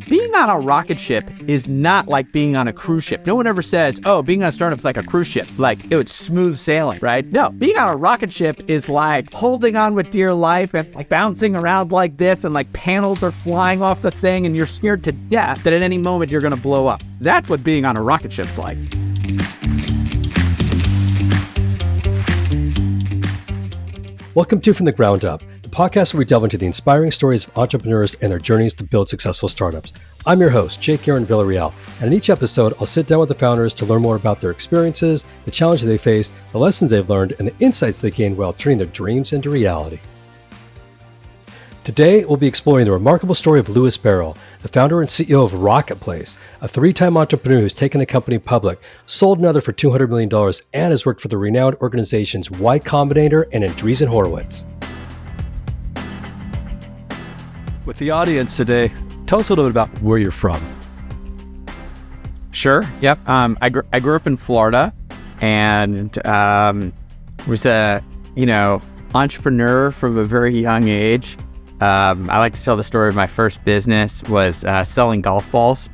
Being on a rocket ship is not like being on a cruise ship. No one ever says, oh, being on a startup's like a cruise ship. Like, it's smooth sailing, right? No, being on a rocket ship is like holding on with dear life and like bouncing around like this, and like panels are flying off the thing and you're scared to death that at any moment you're going to blow up. That's what being on a rocket ship's like. Welcome to From the Ground Up, the podcast where we delve into the inspiring stories of entrepreneurs and their journeys to build successful startups. I'm your host, Jake Aaron Villarreal, and in each episode, I'll sit down with the founders to learn more about their experiences, the challenges they faced, the lessons they've learned, and the insights they gained while turning their dreams into reality. Today, we'll be exploring the remarkable story of Louis Beryl, the founder and CEO of Rocketplace, a three-time entrepreneur who's taken a company public, sold another for $200 million, and has worked for the renowned organizations Y-Combinator and Andreessen Horowitz. With the audience today, tell us a little bit about where you're from. Sure. Yep. I grew up in Florida, and was a entrepreneur from a very young age. I like to tell the story of my first business was selling golf balls.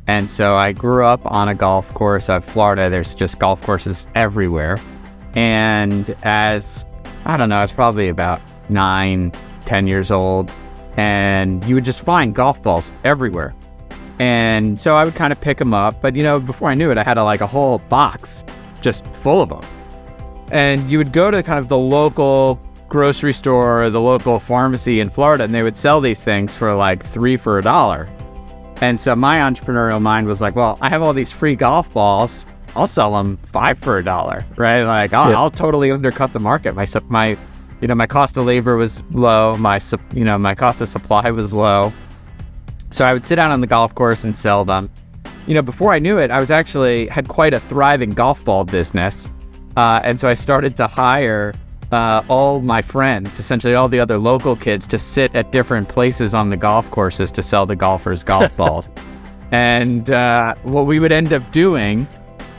And so I grew up on a golf course of Florida. There's just golf courses everywhere. And as, I don't know, I was probably about 9, 10 years old, and you would just find golf balls everywhere. And so I would kind of pick them up. But, before I knew it, I had a whole box just full of them. And you would go to kind of the local grocery store or the local pharmacy in Florida, and they would sell these things for like 3 for $1. And so my entrepreneurial mind was like, well, I have all these free golf balls. I'll sell them 5 for $1, right? Like I'll totally undercut the market. My cost of labor was low. My cost of supply was low. So I would sit out on the golf course and sell them. Before I knew it, I was had quite a thriving golf ball business. And so I started to hire all my friends, essentially all the other local kids, to sit at different places on the golf courses to sell the golfers golf balls. And what we would end up doing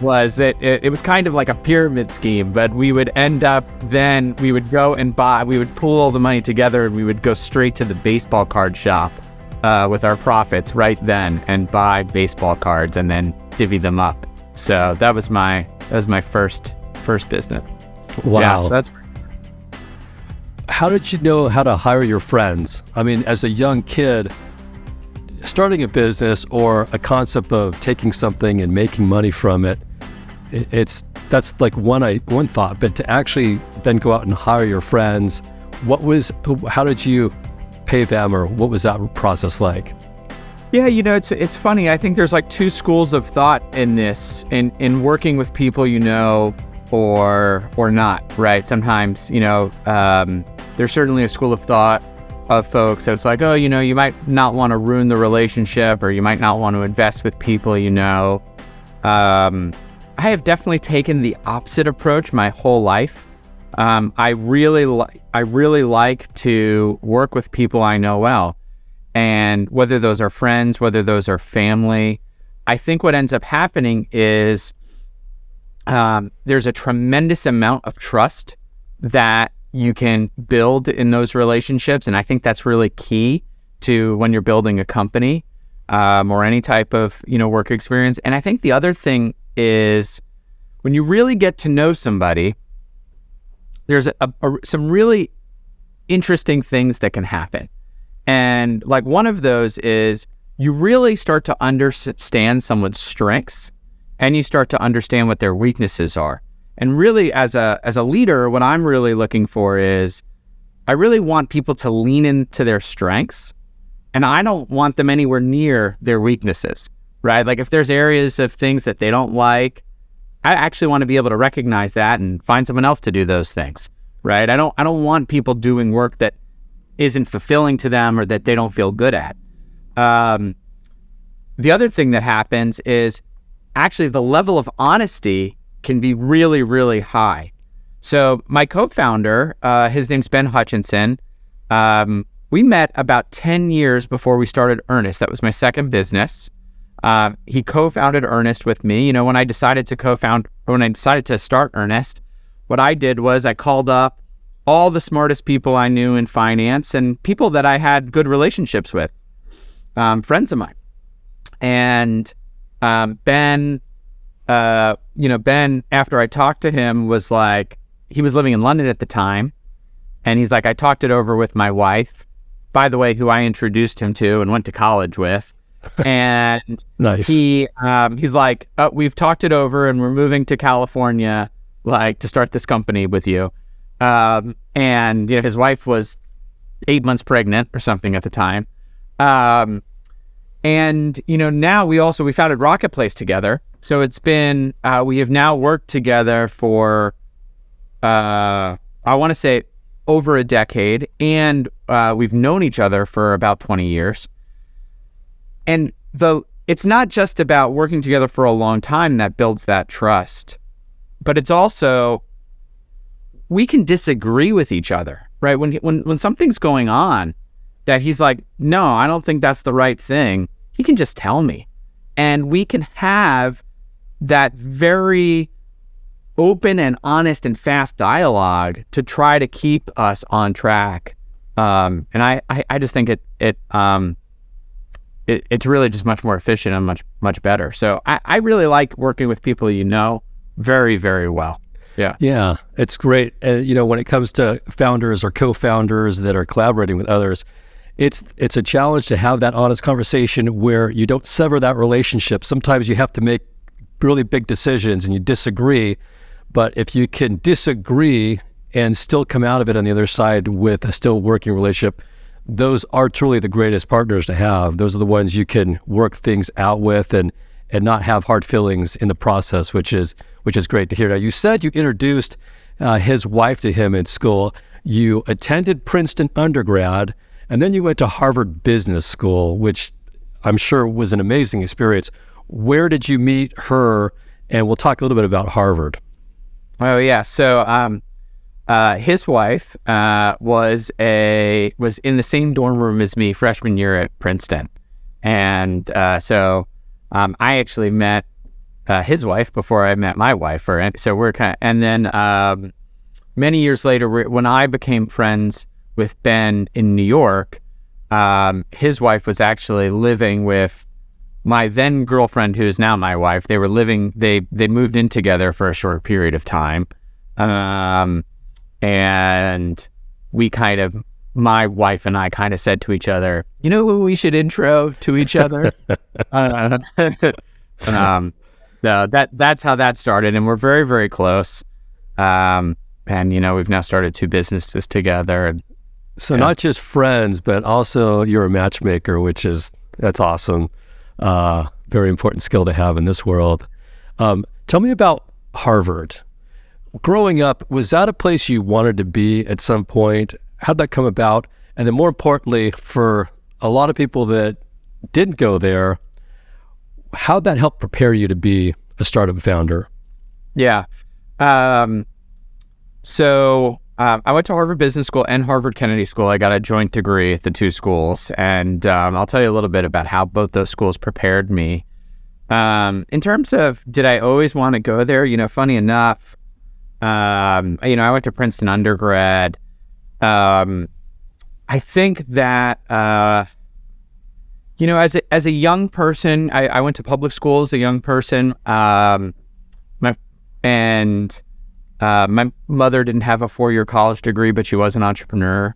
was that it was kind of like a pyramid scheme, but we would end up then, we would go and we would pool all the money together, and we would go straight to the baseball card shop with our profits right then and buy baseball cards and then divvy them up. So that was my first business. Wow. Yeah, so that's. How did you know how to hire your friends? I mean, as a young kid, starting a business or a concept of taking something and making money from it, that's like one thought. But to actually then go out and hire your friends, how did you pay them, or what was that process like? Yeah, it's funny. I think there's like two schools of thought in this, in working with people or not, right? Sometimes, there's certainly a school of thought of folks that it's like, oh, you might not want to ruin the relationship, or you might not want to invest with people, I have definitely taken the opposite approach my whole life. I really like to work with people I know well. And whether those are friends, whether those are family, I think what ends up happening is there's a tremendous amount of trust that you can build in those relationships. And I think that's really key to when you're building a company or any type of, work experience. And I think the other thing is when you really get to know somebody, there's some really interesting things that can happen. And like one of those is you really start to understand someone's strengths, and you start to understand what their weaknesses are. And really, as a leader, what I'm really looking for is I really want people to lean into their strengths, and I don't want them anywhere near their weaknesses, right? Like if there's areas of things that they don't like, I actually want to be able to recognize that and find someone else to do those things, right? I don't want people doing work that isn't fulfilling to them or that they don't feel good at. The other thing that happens is actually the level of honesty can be really, really high. So my co-founder, his name's Ben Hutchinson. We met about 10 years before we started Earnest. That was my second business. He co-founded Earnest with me. When I decided to start Earnest, what I did was I called up all the smartest people I knew in finance and people that I had good relationships with, friends of mine. And Ben, Ben, after I talked to him, was like, he was living in London at the time. And he's like, I talked it over with my wife, by the way, who I introduced him to and went to college with. And Nice. he's like, we've talked it over and we're moving to California, like, to start this company with you. And his wife was 8 months pregnant or something at the time. And now we founded Rocketplace together. So it's been, we have now worked together for, I want to say over a decade, and we've known each other for about 20 years. And it's not just about working together for a long time that builds that trust, but it's also, we can disagree with each other, right? When something's going on that he's like, no, I don't think that's the right thing, he can just tell me. And we can have that very open and honest and fast dialogue to try to keep us on track. And I just think it's really just much more efficient and much better. So I really like working with people very, very well. Yeah. Yeah, it's great. And when it comes to founders or co-founders that are collaborating with others, it's a challenge to have that honest conversation where you don't sever that relationship. Sometimes you have to make really big decisions and you disagree, but if you can disagree and still come out of it on the other side with a still working relationship, those are truly the greatest partners to have. Those are the ones you can work things out with and not have hard feelings in the process, which is great to hear. Now, you said you introduced his wife to him in school. You attended Princeton undergrad, and then you went to Harvard Business School, which I'm sure was an amazing experience. Where did you meet her? And we'll talk a little bit about Harvard. Oh yeah. So his wife was in the same dorm room as me freshman year at Princeton, and so I actually met his wife before I met my wife. So we're and then many years later, when I became friends with Ben in New York, his wife was actually living with my then girlfriend, who is now my wife. They moved in together for a short period of time. And my wife and I kind of said to each other, who we should intro to each other? That's how that started. And we're very, very close. And, we've now started 2 businesses together. So not just friends, but also you're a matchmaker, that's awesome. Very important skill to have in this world. Tell me about Harvard. Growing up, was that a place you wanted to be at some point? How'd that come about? And then more importantly, for a lot of people that didn't go there, how'd that help prepare you to be a startup founder? Yeah. So I went to Harvard Business School and Harvard Kennedy School. I got a joint degree at the 2 schools. And I'll tell you a little bit about how both those schools prepared me. In terms of, did I always want to go there? Funny enough, I went to Princeton undergrad. I think that, as a young person, I went to public school as a young person. My mother didn't have a 4-year college degree, but she was an entrepreneur.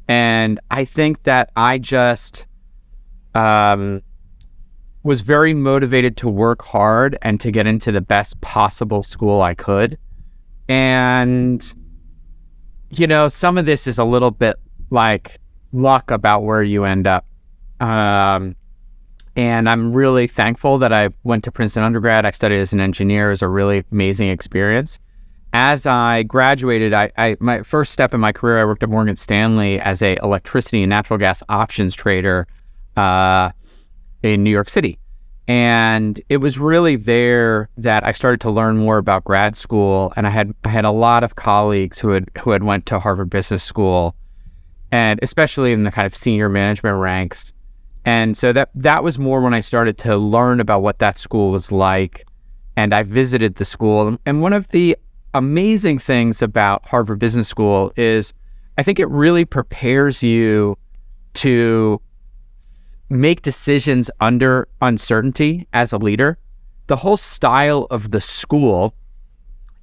And I think that I just was very motivated to work hard and to get into the best possible school I could. And, some of this is a little bit like luck about where you end up. And I'm really thankful that I went to Princeton undergrad. I studied as an engineer. It was a really amazing experience. As I graduated, my first step in my career, I worked at Morgan Stanley as a electricity and natural gas options trader in New York City. And it was really there that I started to learn more about grad school. And I had a lot of colleagues who had went to Harvard Business School, and especially in the kind of senior management ranks. And so that was more when I started to learn about what that school was like. And I visited the school. And one of the amazing things about Harvard Business School is I think it really prepares you to make decisions under uncertainty as a leader. The whole style of the school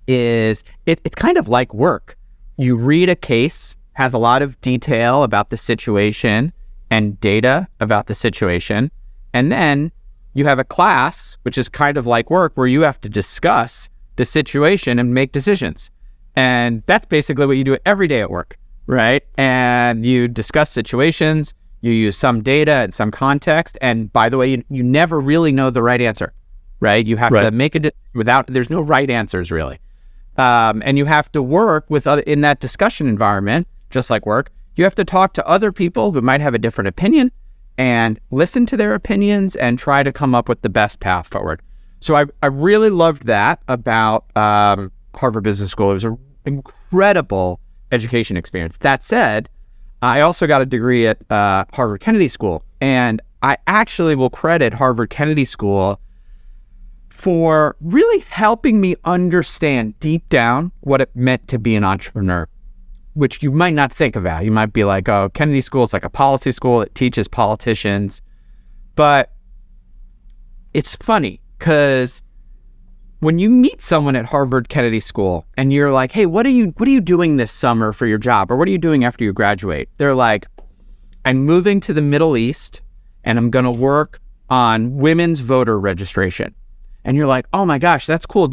is, it's kind of like work. You read a case, has a lot of detail about the situation and data about the situation, and then you have a class, which is kind of like work, where you have to discuss the situation and make decisions. And that's basically what you do every day at work, right? And you discuss situations, you use some data and some context, and by the way, you never really know the right answer, right? You have to make a decision there's no right answers really. And you have to work with in that discussion environment, just like work. You have to talk to other people who might have a different opinion and listen to their opinions and try to come up with the best path forward. So I really loved that about Harvard Business School. It was an incredible education experience. That said, I also got a degree at Harvard Kennedy School, and I actually will credit Harvard Kennedy School for really helping me understand deep down what it meant to be an entrepreneur, which you might not think about. You might be like, oh, Kennedy School is like a policy school. It teaches politicians. But it's funny because when you meet someone at Harvard Kennedy School and you're like, hey, what are you doing this summer for your job? Or what are you doing after you graduate? They're like, I'm moving to the Middle East and I'm going to work on women's voter registration. And you're like, oh my gosh, that's cool.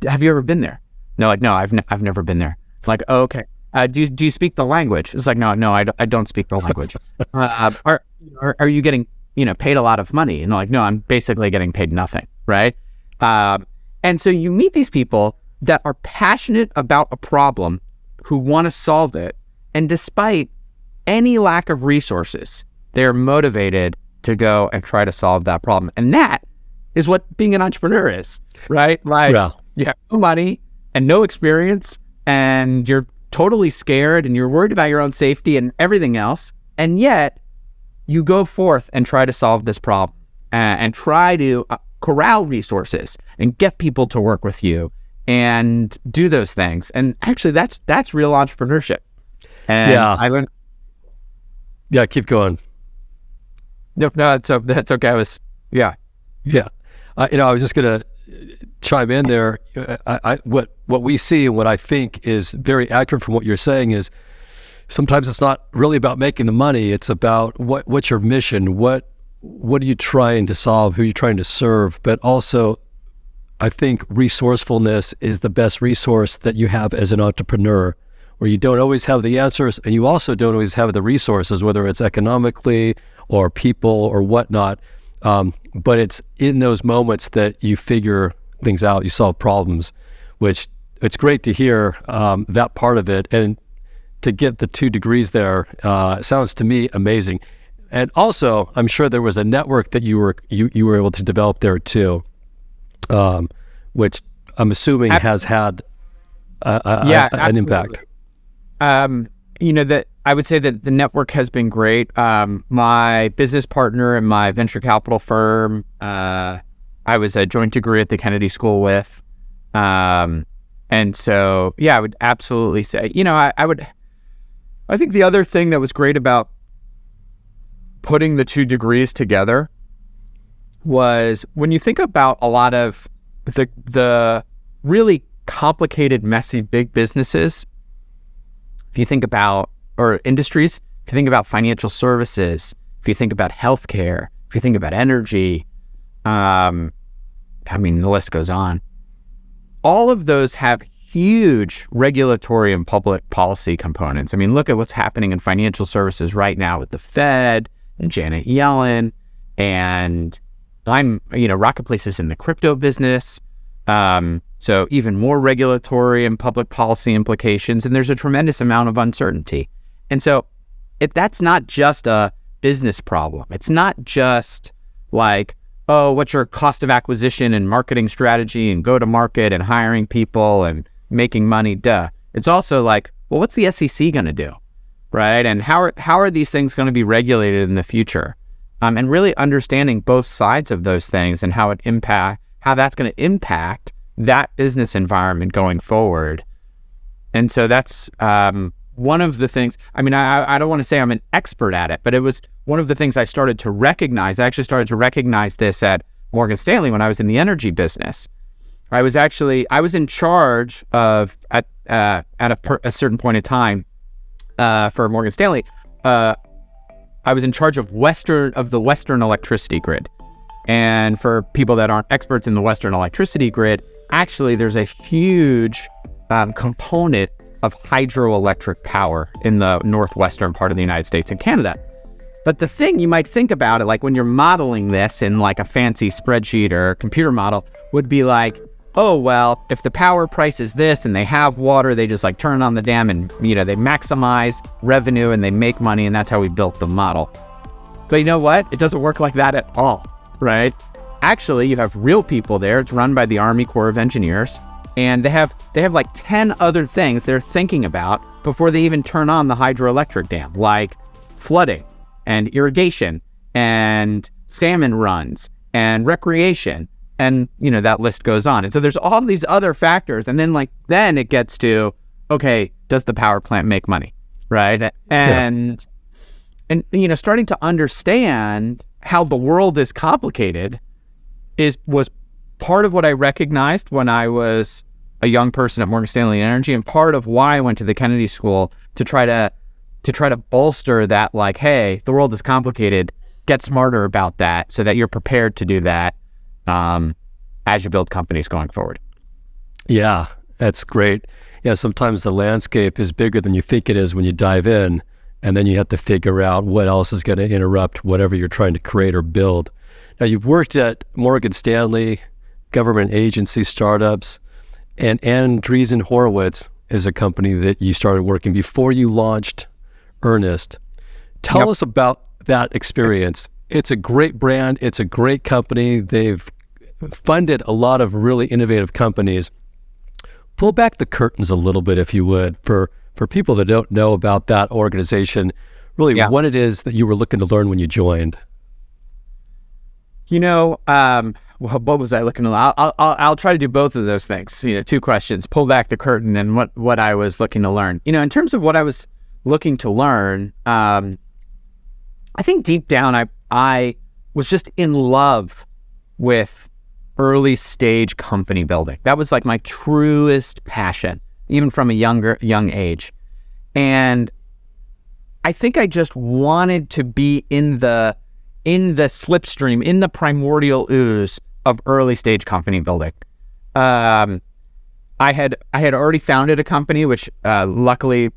Have you ever been there? No, like, no, I've never been there. I'm like, oh, okay. Do you speak the language? It's like, no, I don't speak the language. Are you getting, paid a lot of money? And they're like, no, I'm basically getting paid nothing. Right. And so you meet these people that are passionate about a problem, who want to solve it. And despite any lack of resources, they're motivated to go and try to solve that problem. And that is what being an entrepreneur is, right? Like you have no money and no experience and you're totally scared and you're worried about your own safety and everything else. And yet you go forth and try to solve this problem and try to corral resources and get people to work with you and do those things. And actually that's real entrepreneurship. And I learned. Yeah, keep going. No, that's okay. I was just going to chime in there. What we see and what I think is very accurate from what you're saying is sometimes it's not really about making the money. It's about what's your mission? What are you trying to solve? Who are you trying to serve? But also, I think resourcefulness is the best resource that you have as an entrepreneur, where you don't always have the answers and you also don't always have the resources, whether it's economically or people or whatnot. But it's in those moments that you figure things out, you solve problems, which it's great to hear that part of it. And to get the 2 degrees there sounds to me amazing. And also, I'm sure there was a network that you were able to develop there too, which I'm assuming has had an impact. That I would say that the network has been great. My business partner and my venture capital firm, I was a joint degree at the Kennedy School with. And so, I would absolutely say, I think the other thing that was great about putting the 2 degrees together was when you think about a lot of the really complicated, messy, big businesses, if you think about, or industries, if you think about financial services, if you think about healthcare, if you think about energy, the list goes on. All of those have huge regulatory and public policy components. Look at what's happening in financial services right now with the Fed and Janet Yellen, and Rocketplace is in the crypto business. So even more regulatory and public policy implications, and there's a tremendous amount of uncertainty. And so that's not just a business problem. It's not just like, oh, what's your cost of acquisition and marketing strategy and go to market and hiring people and making money, duh. It's also like, well, what's the SEC going to do, right? And how are these things going to be regulated in the future? And really understanding both sides of those things and how that's going to impact that business environment going forward. And so that's one of the things. I mean, I don't want to say I'm an expert at it, but it was one of the things I started to recognize. I actually started to recognize this at Morgan Stanley when I was in the energy business. I was in charge of at a certain point in time for Morgan Stanley. I was in charge of the Western electricity grid. And for people that aren't experts in the Western electricity grid, actually there's a huge component of hydroelectric power in the northwestern part of the United States and Canada. But the thing you might think about it, like when you're modeling this in like a fancy spreadsheet or computer model, would be like, oh, well, if the power price is this and they have water, they just like turn on the dam and, you know, they maximize revenue and they make money, and that's how we built the model. But you know what? It doesn't work like that at all, right? Actually, you have real people there. It's run by the Army Corps of Engineers, and they have like 10 other things they're thinking about before they even turn on the hydroelectric dam, like flooding and irrigation and salmon runs and recreation. And, you know, that list goes on. And so there's all these other factors. And then it gets to, okay, does the power plant make money? Right. And, you know, starting to understand how the world is complicated was part of what I recognized when I was a young person at Morgan Stanley Energy, and part of why I went to the Kennedy School to try to bolster that, like, hey, the world is complicated. Get smarter about that so that you're prepared to do that as you build companies going forward. Yeah, that's great. Yeah, sometimes the landscape is bigger than you think it is when you dive in, and then you have to figure out what else is going to interrupt whatever you're trying to create or build. Now, you've worked at Morgan Stanley, government agency, startups, and Andreessen Horowitz is a company that you started working before you launched Earnest. Tell us about that experience. It's a great brand. It's a great company. They've funded a lot of really innovative companies. Pull back the curtains a little bit, if you would, for people that don't know about that organization, really what it is that you were looking to learn when you joined. You know, what was I looking to learn? I'll try to do both of those things. You know, two questions: pull back the curtain and what I was looking to learn. You know, in terms of what I was looking to learn, I think deep down I was just in love with early stage company building. That was like my truest passion, even from a young age. And I think I just wanted to be in the slipstream, in the primordial ooze of early stage company building. I had already founded a company, which luckily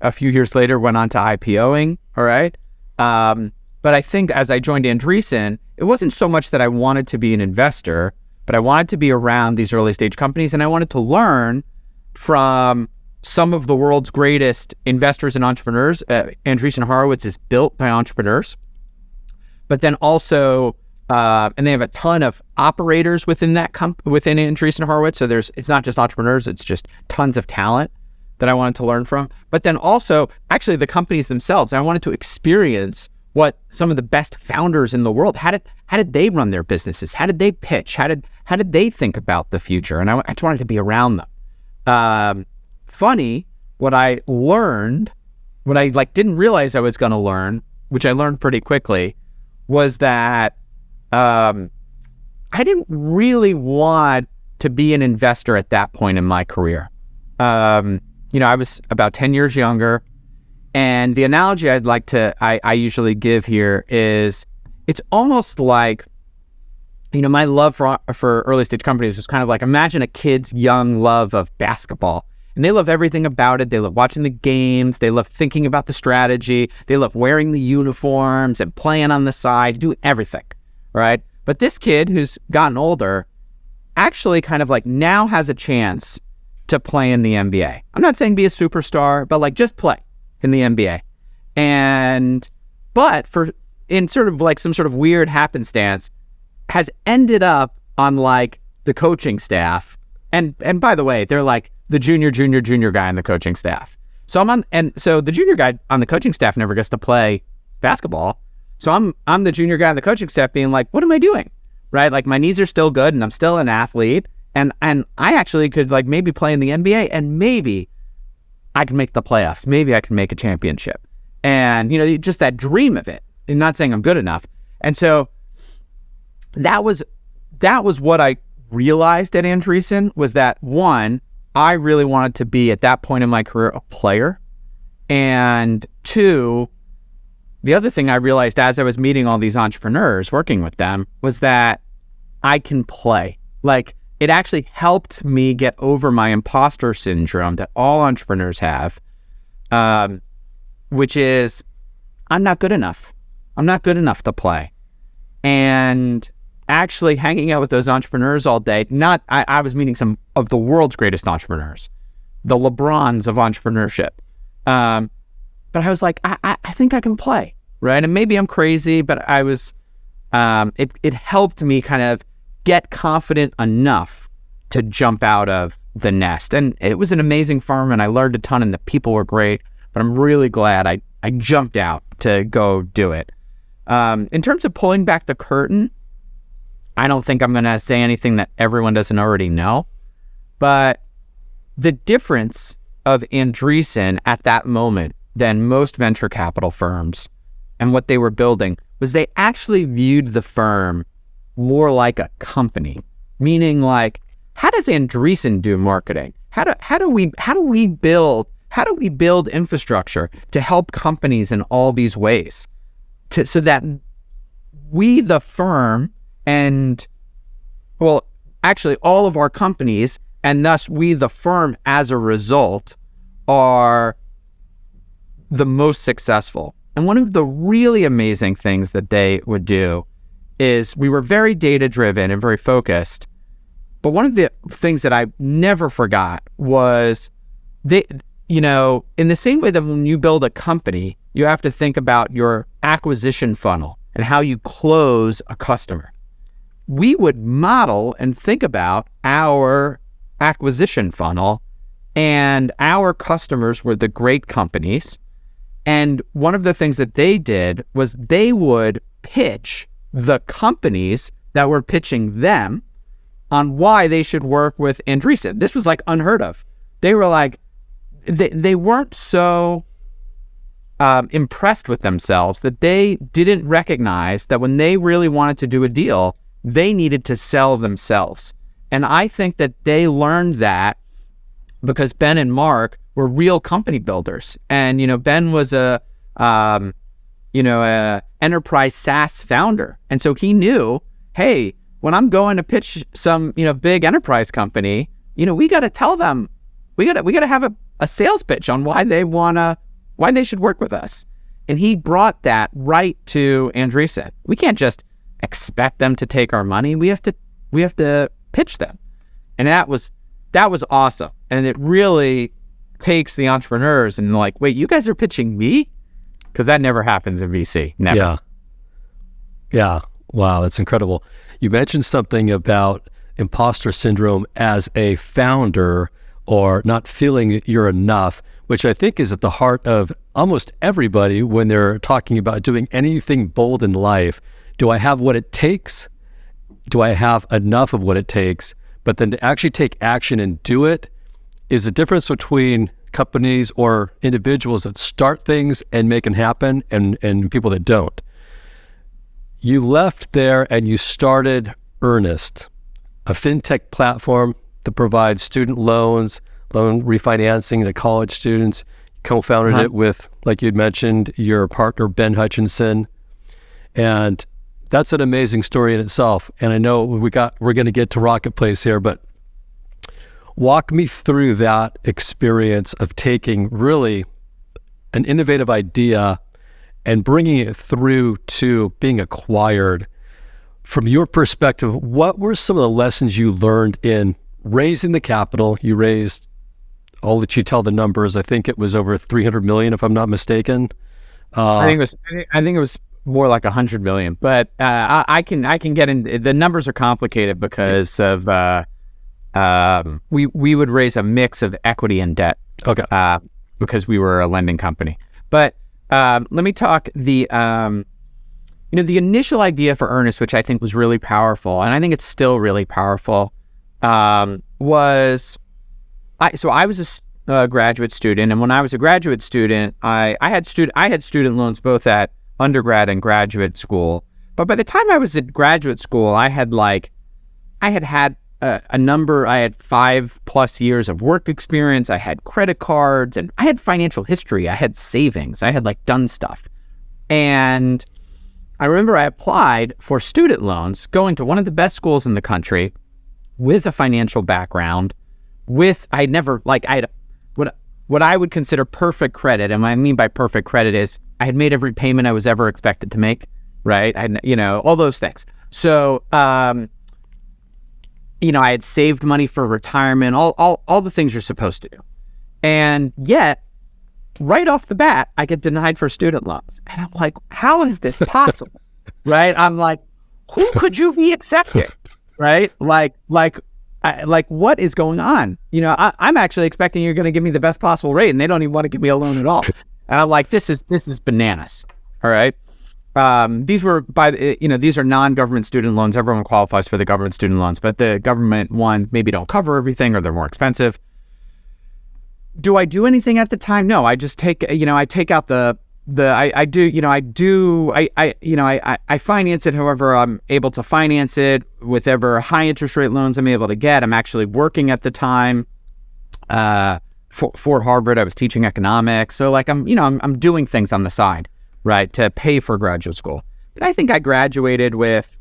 a few years later went on to IPOing. All right. But I think as I joined Andreessen, it wasn't so much that I wanted to be an investor, but I wanted to be around these early stage companies, and I wanted to learn from some of the world's greatest investors and entrepreneurs. Andreessen Horowitz is built by entrepreneurs, but then also, and they have a ton of operators within that within Andreessen Horowitz. So it's not just entrepreneurs; it's just tons of talent that I wanted to learn from. But then also, actually, the companies themselves. I wanted to experience what some of the best founders in the world, how did they run their businesses? How did they pitch? How did they think about the future? And I just wanted to be around them. Funny, what I learned, what I didn't realize I was going to learn, which I learned pretty quickly, was that I didn't really want to be an investor at that point in my career. You know, I was about 10 years younger. And the analogy I usually give here is, it's almost like, you know, my love for early stage companies was kind of like, imagine a kid's young love of basketball. And they love everything about it. They love watching the games. They love thinking about the strategy. They love wearing the uniforms and playing on the side, doing everything, right? But this kid who's gotten older actually kind of like now has a chance to play in the NBA. I'm not saying be a superstar, but like just play in the NBA. But in sort of like some sort of weird happenstance, has ended up on like the coaching staff. And by the way, they're like the junior guy on the coaching staff. So so the junior guy on the coaching staff never gets to play basketball. So I'm the junior guy on the coaching staff being like, what am I doing? Right? Like my knees are still good and I'm still an athlete And I actually could like maybe play in the NBA, and maybe I can make the playoffs. Maybe I can make a championship. And, you know, just that dream of it. I'm not saying I'm good enough. And so that was what I realized at Andreessen, was that, one, I really wanted to be at that point in my career a player. And two, the other thing I realized as I was meeting all these entrepreneurs, working with them, was that I can play. Like, it actually helped me get over my imposter syndrome that all entrepreneurs have, which is, I'm not good enough. I'm not good enough to play. And actually hanging out with those entrepreneurs all day, I was meeting some of the world's greatest entrepreneurs, the LeBrons of entrepreneurship. But I was like, I think I can play, right? And maybe I'm crazy, but I was, it helped me kind of get confident enough to jump out of the nest. And it was an amazing firm, and I learned a ton, and the people were great, but I'm really glad I jumped out to go do it. In terms of pulling back the curtain, I don't think I'm going to say anything that everyone doesn't already know, but the difference of Andreessen at that moment than most venture capital firms and what they were building was they actually viewed the firm more like a company, meaning like, how does Andreessen do marketing? How do we build infrastructure to help companies in all these ways, so that we, the firm, and, well, actually all of our companies, and thus we, the firm, as a result, are the most successful. And one of the really amazing things that they would do is, we were very data-driven and very focused, but one of the things that I never forgot was, they, you know, in the same way that when you build a company, you have to think about your acquisition funnel and how you close a customer. We would model and think about our acquisition funnel, and our customers were the great companies. And one of the things that they did was they would pitch the companies that were pitching them on why they should work with Andreessen. This was like unheard of. They were like, they weren't so impressed with themselves that they didn't recognize that when they really wanted to do a deal, they needed to sell themselves. And I think that they learned that because Ben and Mark were real company builders. And, you know, Ben was a enterprise SaaS founder. And so he knew, hey, when I'm going to pitch some, you know, big enterprise company, you know, we got to tell them, we got to have a sales pitch on why they should work with us. And he brought that right to Andreessen. We can't just expect them to take our money. We have to pitch them. And that was awesome. And it really takes the entrepreneurs and like, wait, you guys are pitching me? Because that never happens in VC. Never. Yeah. Wow, that's incredible. You mentioned something about imposter syndrome as a founder, or not feeling that you're enough, which I think is at the heart of almost everybody when they're talking about doing anything bold in life. Do I have what it takes? Do I have enough of what it takes? But then to actually take action and do it is a difference between companies or individuals that start things and make them happen, and people that don't. You left there and you started Earnest, a fintech platform that provides student loans, loan refinancing to college students. Co-founded it with, like you'd mentioned, your partner, Ben Hutchinson. And that's an amazing story in itself. And I know we're going to get to Rocketplace here, but walk me through that experience of taking really an innovative idea and bringing it through to being acquired. From your perspective, what were some of the lessons you learned in raising the capital? You raised, I'll let you tell the numbers. I think it was over 300 million, if I'm not mistaken. I think it was more like 100 million, but I can get in. The numbers are complicated because of we would raise a mix of equity and debt. Okay. Because we were a lending company. But let me talk the initial idea for Earnest, which I think was really powerful, and I think it's still really powerful, was I was a graduate student, and when I was a graduate student, I had student loans both at undergrad and graduate school. But by the time I was at graduate school, I had a number. I had 5+ years of work experience. I had credit cards, and I had financial history. I had savings. I had done stuff. And I remember I applied for student loans, going to one of the best schools in the country, with a financial background. I had what I would consider perfect credit. And what I mean by perfect credit is I had made every payment I was ever expected to make, right? All those things. So, I had saved money for retirement, all the things you're supposed to do. And yet, right off the bat, I get denied for student loans. And I'm like, how is this possible? Right? I'm like, who could you be accepting? Right? Like what is going on? I'm actually expecting you're going to give me the best possible rate, and they don't even want to give me a loan at all. And I'm like, this is bananas. All right. These are non-government student loans. Everyone qualifies for the government student loans, but the government ones maybe don't cover everything, or they're more expensive. Do I do anything at the time? No, I just take out I finance it however I'm able to finance it, with ever high interest rate loans I'm able to get. I'm actually working at the time for Harvard. I was teaching economics. So I'm doing things on the side, right, to pay for graduate school. But I think I graduated with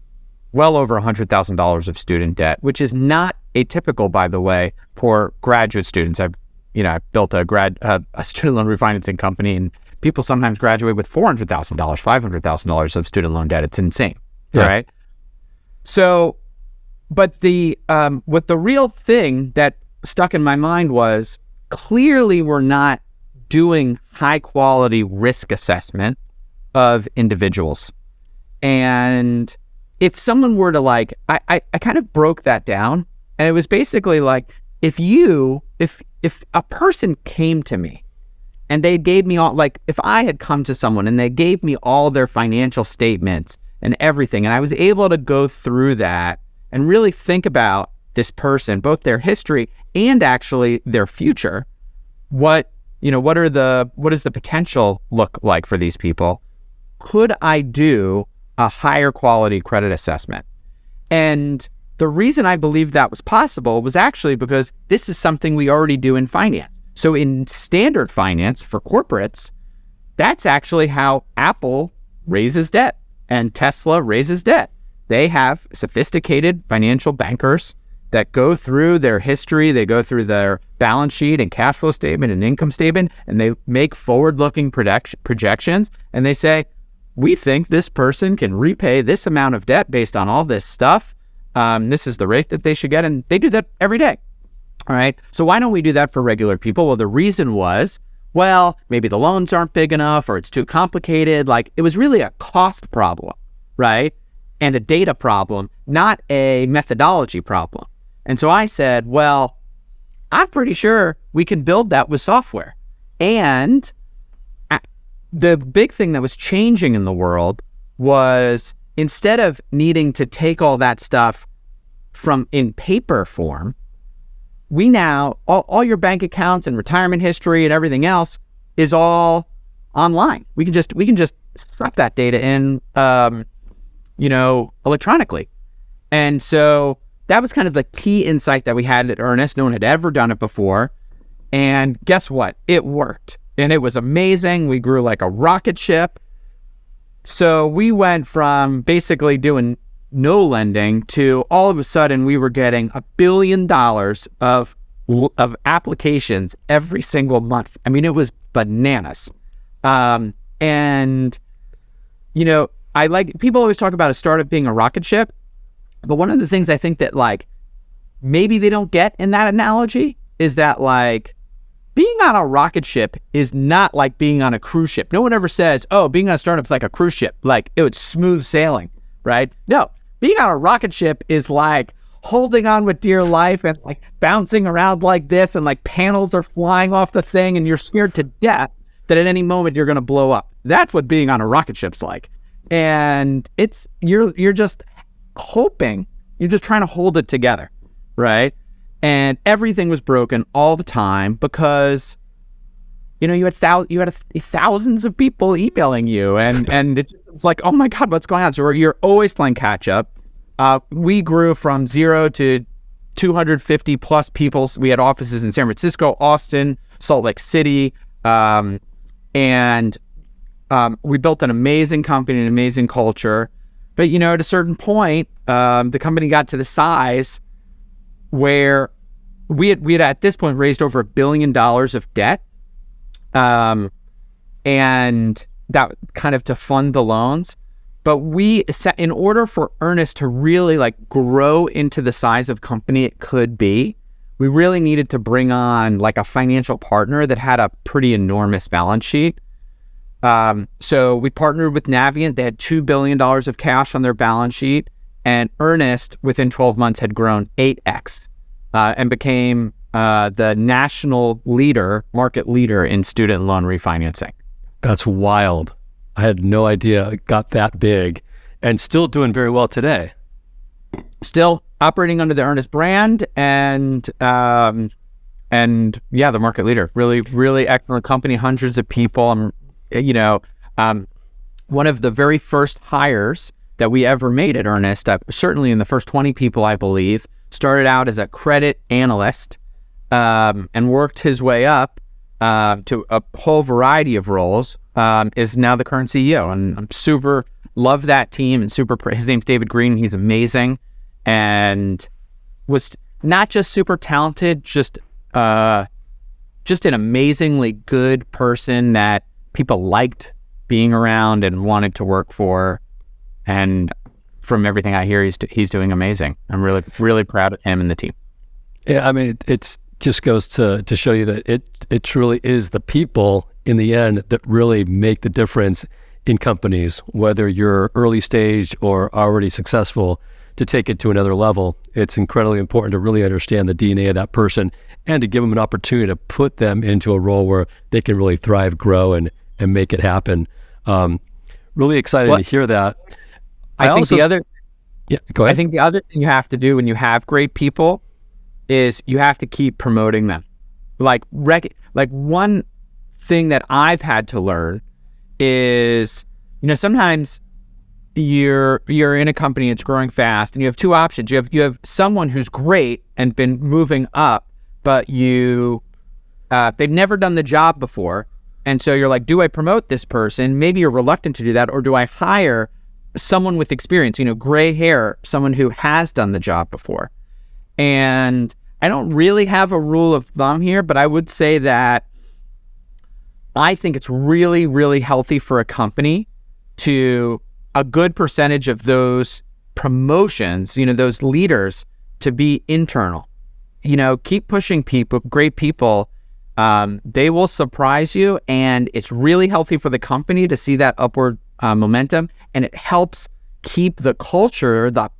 well over $100,000 of student debt, which is not atypical, by the way, for graduate students. I've built a student loan refinancing company, and people sometimes graduate with $400,000, $500,000 of student loan debt. It's insane, right? So, but what the real thing that stuck in my mind was, clearly we're not doing high quality risk assessment of individuals. And if someone were to I kind of broke that down, and it was basically like, if a person came to me and they gave me all, if I had come to someone and they gave me all their financial statements and everything, and I was able to go through that and really think about this person, both their history and actually their future, what does the potential look like for these people? Could I do a higher quality credit assessment? And the reason I believed that was possible was actually because this is something we already do in finance. So in standard finance for corporates, that's actually how Apple raises debt and Tesla raises debt. They have sophisticated financial bankers that go through their history, they go through their balance sheet and cash flow statement and income statement, and they make forward-looking projections, and they say, we think this person can repay this amount of debt based on all this stuff. This is the rate that they should get, and they do that every day. All right. So why don't we do that for regular people? Well, the reason was, maybe the loans aren't big enough, or it's too complicated. It was really a cost problem, right? And a data problem, not a methodology problem. And so I said, I'm pretty sure we can build that with software. And the big thing that was changing in the world was, instead of needing to take all that stuff in paper form, we now, all your bank accounts and retirement history and everything else is all online. We can just suck that data in, electronically. And so that was kind of the key insight that we had at Earnest. No one had ever done it before. And guess what? It worked. And it was amazing. We grew like a rocket ship. So we went from basically doing no lending to all of a sudden we were getting $1 billion of applications every single month. I mean, it was bananas. And people always talk about a startup being a rocket ship, but one of the things I think that maybe they don't get in that analogy is that being on a rocket ship is not like being on a cruise ship. No one ever says, oh, being on a startup is like a cruise ship. It's smooth sailing, right? No, being on a rocket ship is like holding on with dear life and bouncing around like this, and panels are flying off the thing, and you're scared to death that at any moment you're going to blow up. That's what being on a rocket ship's like. And you're just hoping, you're just trying to hold it together, right? And everything was broken all the time because, you had thousands of people emailing you, and it's like, oh my God, what's going on? So you're always playing catch up. We grew from 0 to 250 plus people. We had offices in San Francisco, Austin, Salt Lake City, and we built an amazing company, an amazing culture. But at a certain point, the company got to the size where we had at this point raised over $1 billion of debt, and that kind of to fund the loans. But in order for Earnest to really grow into the size of company it could be, we really needed to bring on a financial partner that had a pretty enormous balance sheet. So we partnered with Navient. They had $2 billion of cash on their balance sheet, and Earnest within 12 months had grown 8x and became the national market leader in student loan refinancing. That's wild. I had no idea it got that big, and still doing very well today. Still operating under the Earnest brand, and the market leader. Really, really excellent company. Hundreds of people. One of the very first hires that we ever made at Earnest, certainly in the first 20 people, I believe, started out as a credit analyst and worked his way up to a whole variety of roles. Is now the current CEO, and I'm super love that team and his name's David Green. He's amazing and was not just super talented, just an amazingly good person that people liked being around and wanted to work for. And from everything I hear, he's doing amazing. I'm really, really proud of him and the team. Yeah, I mean, it's just goes to show you that it truly is the people in the end that really make the difference in companies, whether you're early stage or already successful. To take it to another level, it's incredibly important to really understand the DNA of that person and to give them an opportunity to put them into a role where they can really thrive, grow, and make it happen. Really excited to hear that. I think the other thing you have to do when you have great people is you have to keep promoting them. One thing that I've had to learn is, sometimes you're in a company, it's growing fast, and you have two options. You have someone who's great and been moving up, but they've never done the job before, and so you're like, do I promote this person? Maybe you're reluctant to do that, or do I hire someone with experience, gray hair, someone who has done the job before? And I don't really have a rule of thumb here, but I would say that I think it's really, really healthy for a company to a good percentage of those promotions, those leaders, to be internal. Keep pushing people, great people. They will surprise you, and it's really healthy for the company to see that upward momentum, and it helps keep the culture, the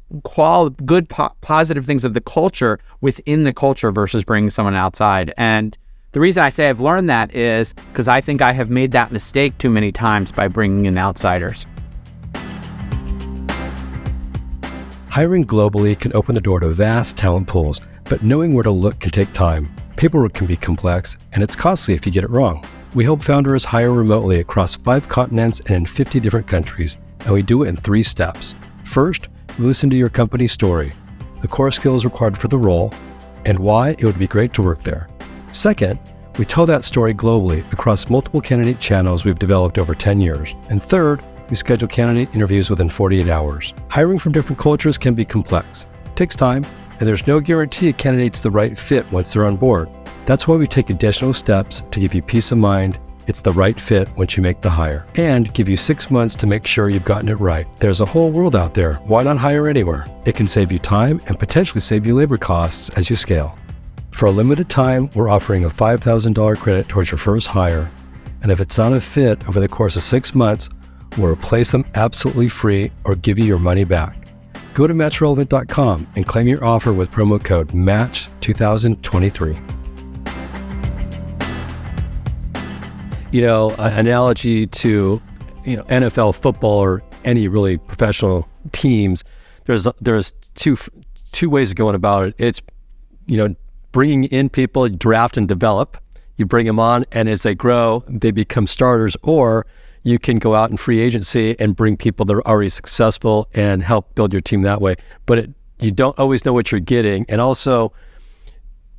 good, positive things of the culture within the culture versus bringing someone outside. And the reason I say I've learned that is because I think I have made that mistake too many times by bringing in outsiders. Hiring globally can open the door to vast talent pools, but knowing where to look can take time. Paperwork can be complex, and it's costly if you get it wrong. We help founders hire remotely across 5 continents and in 50 different countries, and we do it in 3 steps. First, we listen to your company's story, the core skills required for the role, and why it would be great to work there. Second, we tell that story globally across multiple candidate channels we've developed over 10 years. And third, we schedule candidate interviews within 48 hours. Hiring from different cultures can be complex. It takes time, and there's no guarantee a candidate's the right fit once they're on board. That's why we take additional steps to give you peace of mind it's the right fit once you make the hire, and give you 6 months to make sure you've gotten it right. There's a whole world out there. Why not hire anywhere? It can save you time and potentially save you labor costs as you scale. For a limited time, we're offering a $5,000 credit towards your first hire, and if it's not a fit over the course of 6 months, we'll replace them absolutely free or give you your money back. Go to matchrelevant.com and claim your offer with promo code MATCH2023. An analogy to NFL football or any really professional teams, there's two ways of going about it. It's bringing in people, draft and develop. You bring them on, and as they grow, they become starters. Or you can go out in free agency and bring people that are already successful and help build your team that way. But you don't always know what you're getting. And also,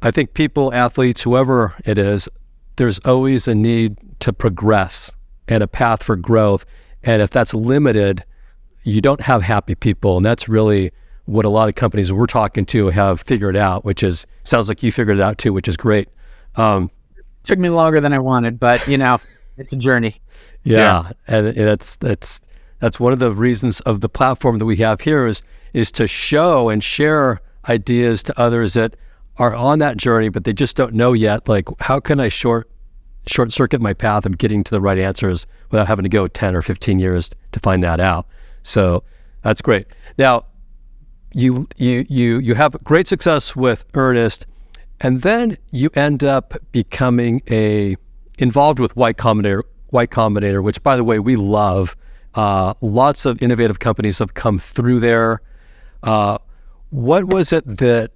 I think people, athletes, whoever it is, there's always a need to progress and a path for growth. And if that's limited, you don't have happy people. And that's really what a lot of companies we're talking to have figured out, which is, sounds like you figured it out too, which is great. Took me longer than I wanted, but it's a journey. Yeah. And that's one of the reasons of the platform that we have here is to show and share ideas to others that are on that journey, but they just don't know yet. Like, how can I short circuit my path of getting to the right answers without having to go 10 or 15 years to find that out? So that's great. Now, you have great success with Earnest, and then you end up becoming involved with Y-Combinator, which, by the way, we love. Lots of innovative companies have come through there. What was it that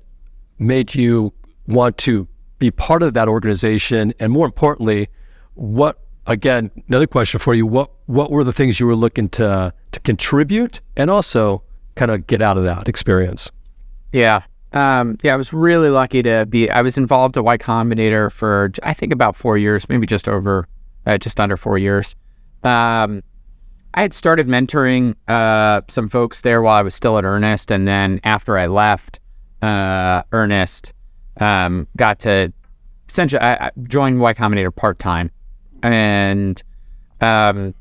made you want to be part of that organization? And more importantly, again, another question for you, what were the things you were looking to contribute and also kind of get out of that experience? Yeah. I was really lucky I was involved at Y Combinator for, I think, about 4 years, maybe just under 4 years. I had started mentoring some folks there while I was still at Earnest. And then after I left Earnest, got to essentially, I joined Y Combinator part-time. And I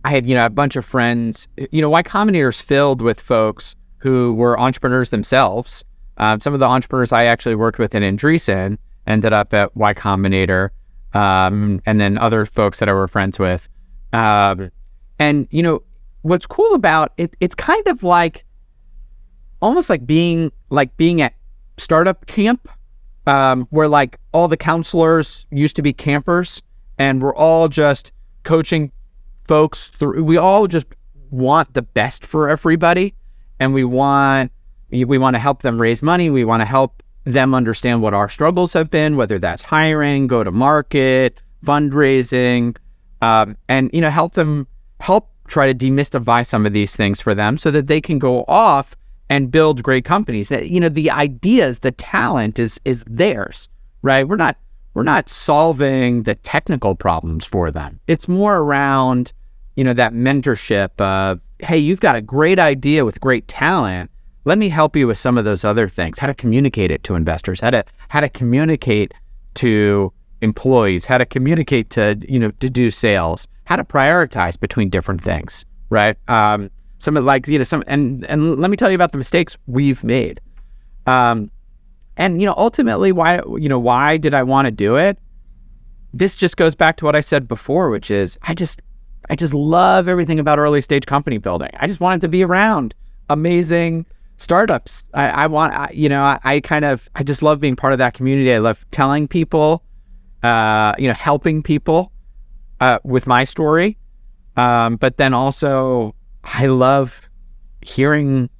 had, a bunch of friends. Y Combinator's filled with folks who were entrepreneurs themselves. Some of the entrepreneurs I actually worked with in Andreessen ended up at Y Combinator, and then other folks that I were friends with. And what's cool about it, it's kind of like almost like being at startup camp, where like all the counselors used to be campers, and we're all just coaching folks through. We all just want the best for everybody, and we want to help them raise money. We want to help them understand what our struggles have been, whether that's hiring, go to market, fundraising, and help try to demystify some of these things for them so that they can go off and build great companies. The ideas, the talent is theirs, right? We're not solving the technical problems for them. It's more around, that mentorship of, hey, you've got a great idea with great talent. Let me help you with some of those other things, how to communicate it to investors, how to communicate to employees, how to communicate to do sales, how to prioritize between different things, right? And let me tell you about the mistakes we've made. And ultimately, why did I want to do it? This just goes back to what I said before, which is I just love everything about early stage company building. I just wanted to be around amazing startups. I just love being part of that community. I love telling people, helping people with my story. But then also I love hearing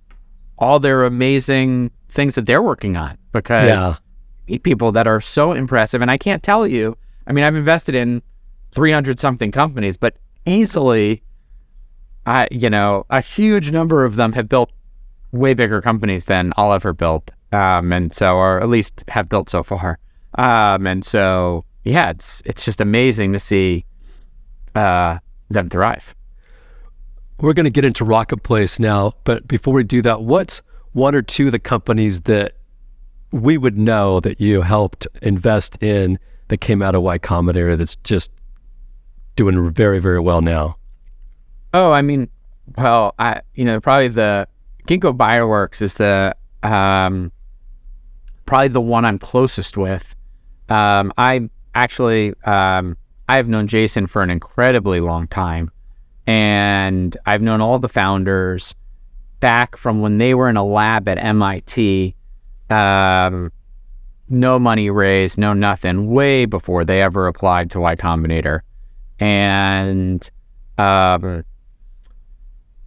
all their amazing things that they're working on, because meet people that are so impressive. And I can't tell you, I've invested in 300 something companies, but easily, a huge number of them have built way bigger companies than I'll ever build. Or at least have built so far. It's just amazing to see them thrive. We're going to get into Rocketplace now, but before we do that, what's one or two of the companies that we would know that you helped invest in that came out of Y Combinator that's just doing very, very well now? Oh, probably the Ginkgo Bioworks is the probably the one I'm closest with. I have known Jason for an incredibly long time, and I've known all the founders back from when they were in a lab at MIT. No money raised, no nothing, way before they ever applied to Y Combinator. And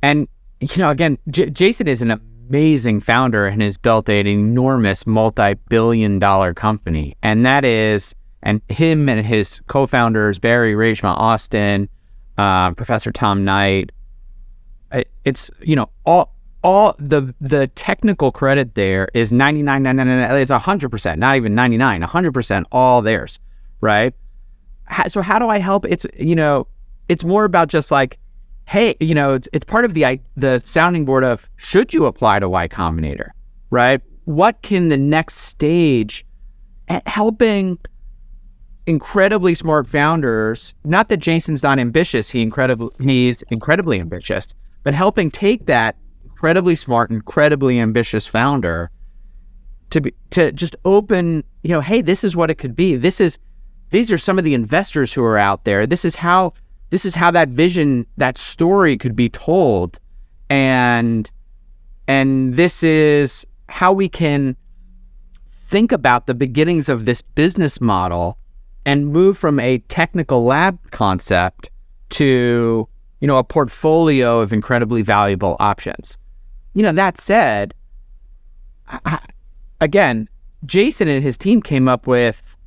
again, Jason is an amazing founder and has built an enormous multi-billion-dollar company. And him and his co-founders, Barry, Reshma, Austin, Professor Tom Knight, it's, all the technical credit there is 99.99. It's 100%, not even 99, 100% all theirs, right? So how do I help? It's more about just like, hey, it's part of the sounding board of, should you apply to Y-Combinator, right? What can the next stage at helping incredibly smart founders, not that Jason's not ambitious, he's incredibly ambitious, but helping take that incredibly smart, incredibly ambitious founder to just open, hey, this is what it could be. These are some of the investors who are out there. This is how that vision, that story could be told. And this is how we can think about the beginnings of this business model and move from a technical lab concept to, a portfolio of incredibly valuable options. That said, again, Jason and his team came up with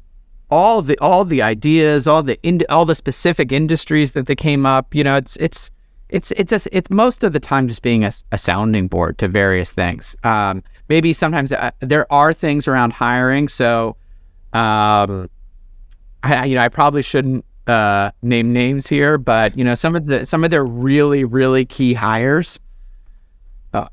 all the ideas, all the specific industries that they came up. It's most of the time just being a sounding board to various things. Maybe sometimes there are things around hiring. So, I probably shouldn't name names here, but some of their really, really key hires. I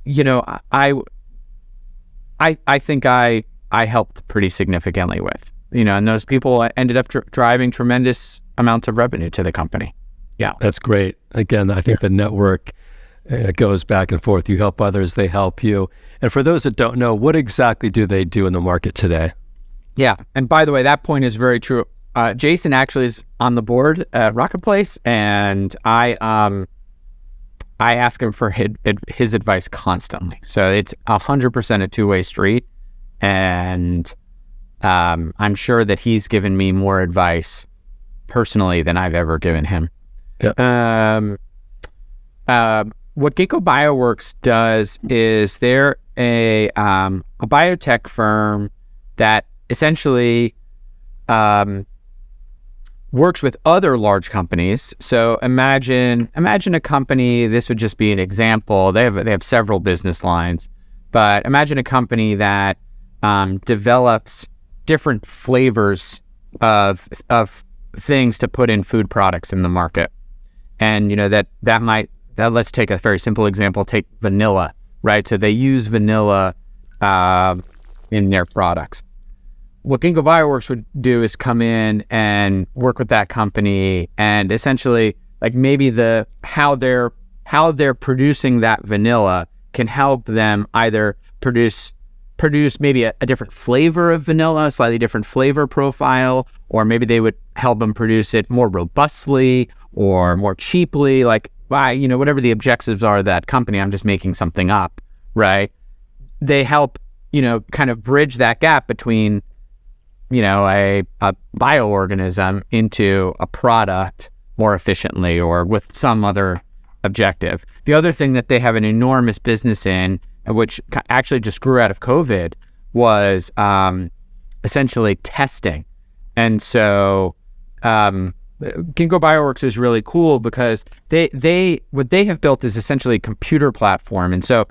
think I helped pretty significantly with, and those people ended up driving tremendous amounts of revenue to the company. Yeah. That's great. Again, I think the network goes back and forth. You help others, they help you. And for those that don't know, what exactly do they do in the market today? Yeah. And by the way, that point is very true. Jason actually is on the board at Rocketplace, and I ask him for his advice constantly. So it's 100% a two-way street. And I'm sure that he's given me more advice personally than I've ever given him. Yep. What Ginkgo Bioworks does is they're a biotech firm that essentially works with other large companies. So imagine a company, this would just be an example. They have several business lines, but imagine a company that develops different flavors of things to put in food products in the market. And let's take a very simple example, take vanilla, right? So they use vanilla in their products. What Ginkgo Bioworks would do is come in and work with that company, and essentially, like, maybe how they're producing that vanilla can help them either produce maybe a different flavor of vanilla, a slightly different flavor profile, or maybe they would help them produce it more robustly or more cheaply, like, whatever the objectives are of that company. I'm just making something up, right? They help, kind of bridge that gap between a bioorganism into a product more efficiently or with some other objective. The other thing that they have an enormous business in, which actually just grew out of COVID, was essentially testing. And so Ginkgo Bioworks is really cool because what they have built is essentially a computer platform. And so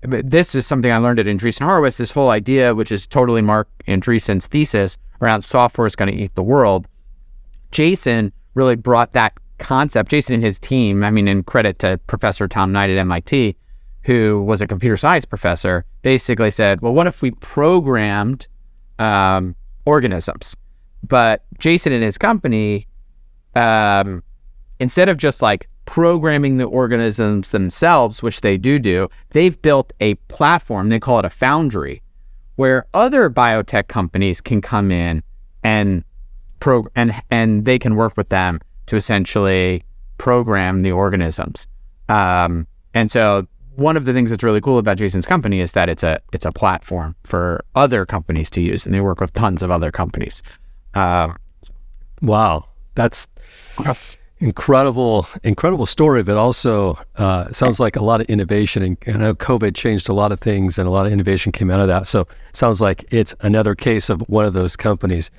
this is something I learned at Andreessen Horowitz, this whole idea, which is totally Mark Andreessen's thesis around software is going to eat the world. Jason really brought that concept, Jason and his team, in credit to Professor Tom Knight at MIT, who was a computer science professor, basically said, well, what if we programmed organisms? But Jason and his company, instead of just like programming the organisms themselves, which they do, they've built a platform, they call it a foundry, where other biotech companies can come in and they can work with them to essentially program the organisms. And so one of the things that's really cool about Jason's company is that it's a platform for other companies to use, and they work with tons of other companies. Wow, that's Incredible story, but also sounds like a lot of innovation. And I know COVID changed a lot of things and a lot of innovation came out of that. So it sounds like it's another case of one of those companies.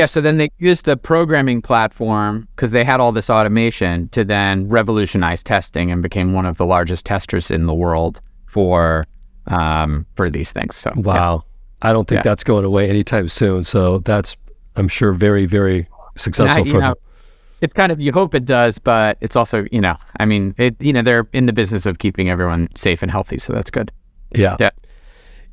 So then they used the programming platform because they had all this automation to then revolutionize testing and became one of the largest testers in the world for these things. So wow. I don't think that's going away anytime soon. So that's, I'm sure, very, very successful for them. It's kind of, you hope it does, but it's also, they're in the business of keeping everyone safe and healthy. So that's good. Yeah.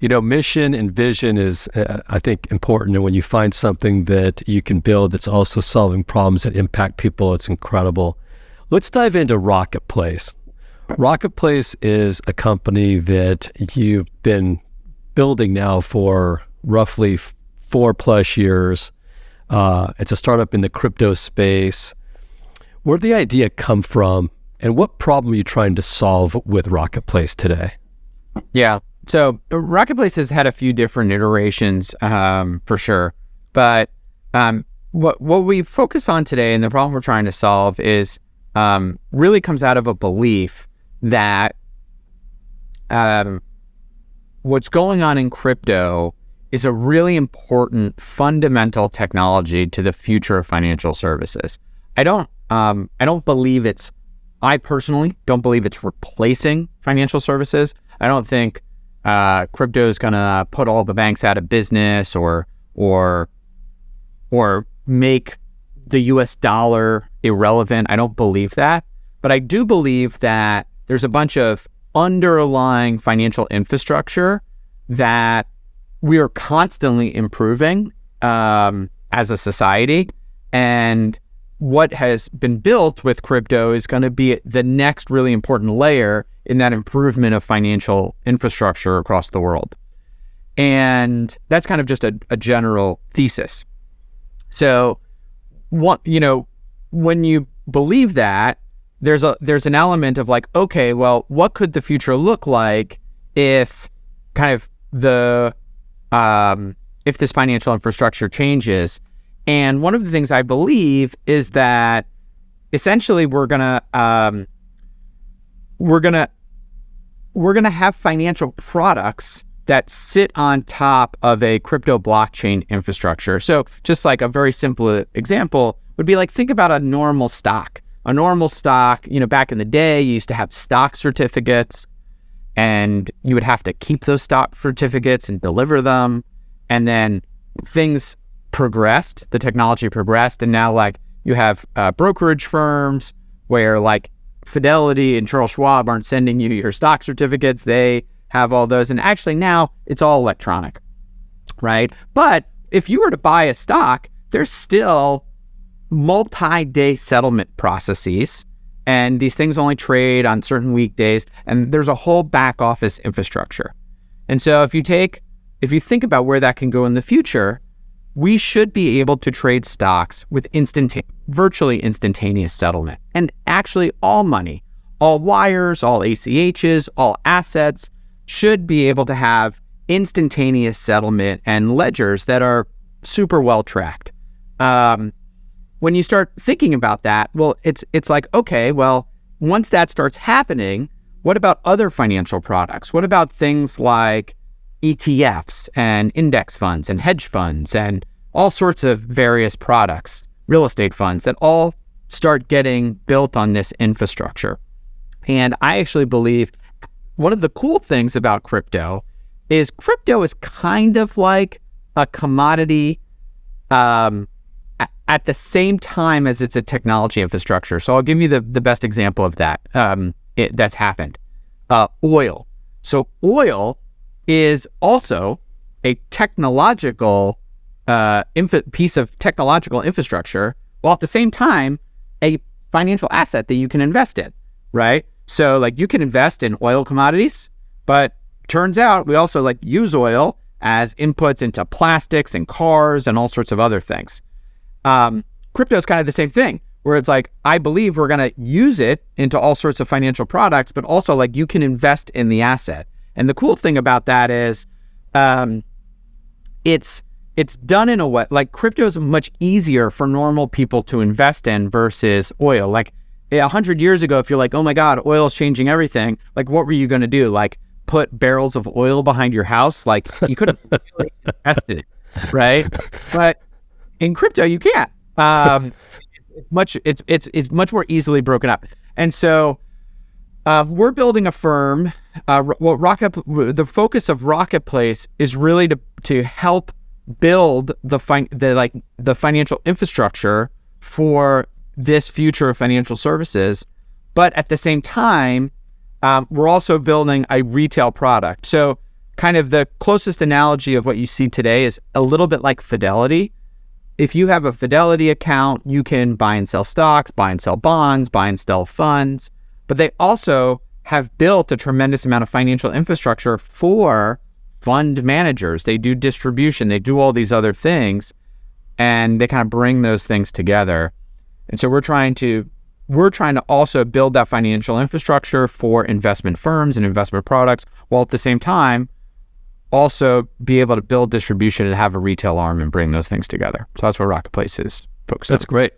Mission and vision is, I think, important. And when you find something that you can build that's also solving problems that impact people, it's incredible. Let's dive into Rocketplace. Rocketplace is a company that you've been building now for roughly 4+ years. It's a startup in the crypto space. Where'd the idea come from, and what problem are you trying to solve with Rocketplace today? Yeah. So Rocketplace has had a few different iterations, for sure. But what we focus on today and the problem we're trying to solve is really comes out of a belief that what's going on in crypto is a really important fundamental technology to the future of financial services. I personally don't believe it's replacing financial services. I don't think crypto is going to put all the banks out of business or make the US dollar irrelevant. I don't believe that. But I do believe that there's a bunch of underlying financial infrastructure that we are constantly improving as a society. And what has been built with crypto is going to be the next really important layer in that improvement of financial infrastructure across the world. And that's kind of just a general thesis. So, when you believe that, there's an element of like, okay, well, what could the future look like if kind of if this financial infrastructure changes? And one of the things I believe is that essentially we're gonna have financial products that sit on top of a crypto blockchain infrastructure. So just like a very simple example would be like, think about a normal stock. A normal stock, back in the day, you used to have stock certificates, and you would have to keep those stock certificates and deliver them. And then things progressed, the technology progressed, and now like you have brokerage firms where like Fidelity and Charles Schwab aren't sending you your stock certificates. They have all those. And actually now it's all electronic, right? But if you were to buy a stock, there's still multi-day settlement processes, and these things only trade on certain weekdays, and there's a whole back office infrastructure. And so if you think about where that can go in the future, we should be able to trade stocks with virtually instantaneous settlement. And actually all money, all wires, all ACHs, all assets should be able to have instantaneous settlement and ledgers that are super well tracked. When you start thinking about that, well, it's like, okay, well, once that starts happening, what about other financial products? What about things like ETFs and index funds and hedge funds and all sorts of various products, real estate funds that all start getting built on this infrastructure? And I actually believe one of the cool things about crypto is kind of like a commodity at the same time as it's a technology infrastructure. So I'll give you the best example of that that's happened. Oil. So oil is also a technological piece of technological infrastructure, while at the same time a financial asset that you can invest in, right? So like you can invest in oil commodities, but turns out we also like use oil as inputs into plastics and cars and all sorts of other things. Crypto is kind of the same thing, where it's like, I believe we're going to use it into all sorts of financial products, but also like you can invest in the asset. And the cool thing about that is, it's done in a way, like crypto is much easier for normal people to invest in versus oil. Like 100 years ago, if you're like, oh my God, oil is changing everything, like what were you going to do? Like put barrels of oil behind your house? Like you couldn't really invest it, right? But in crypto, you can't. It's much more easily broken up. And so we're building a firm. The focus of Rocketplace is really to help build the financial infrastructure for this future of financial services. But at the same time, we're also building a retail product. So kind of the closest analogy of what you see today is a little bit like Fidelity. If you have a Fidelity account, you can buy and sell stocks, buy and sell bonds, buy and sell funds. But they also have built a tremendous amount of financial infrastructure for fund managers. They do distribution, they do all these other things, and they kind of bring those things together. And so we're trying to also build that financial infrastructure for investment firms and investment products, while at the same time also be able to build distribution and have a retail arm and bring those things together. So that's what Rocketplace is focused on. That's great.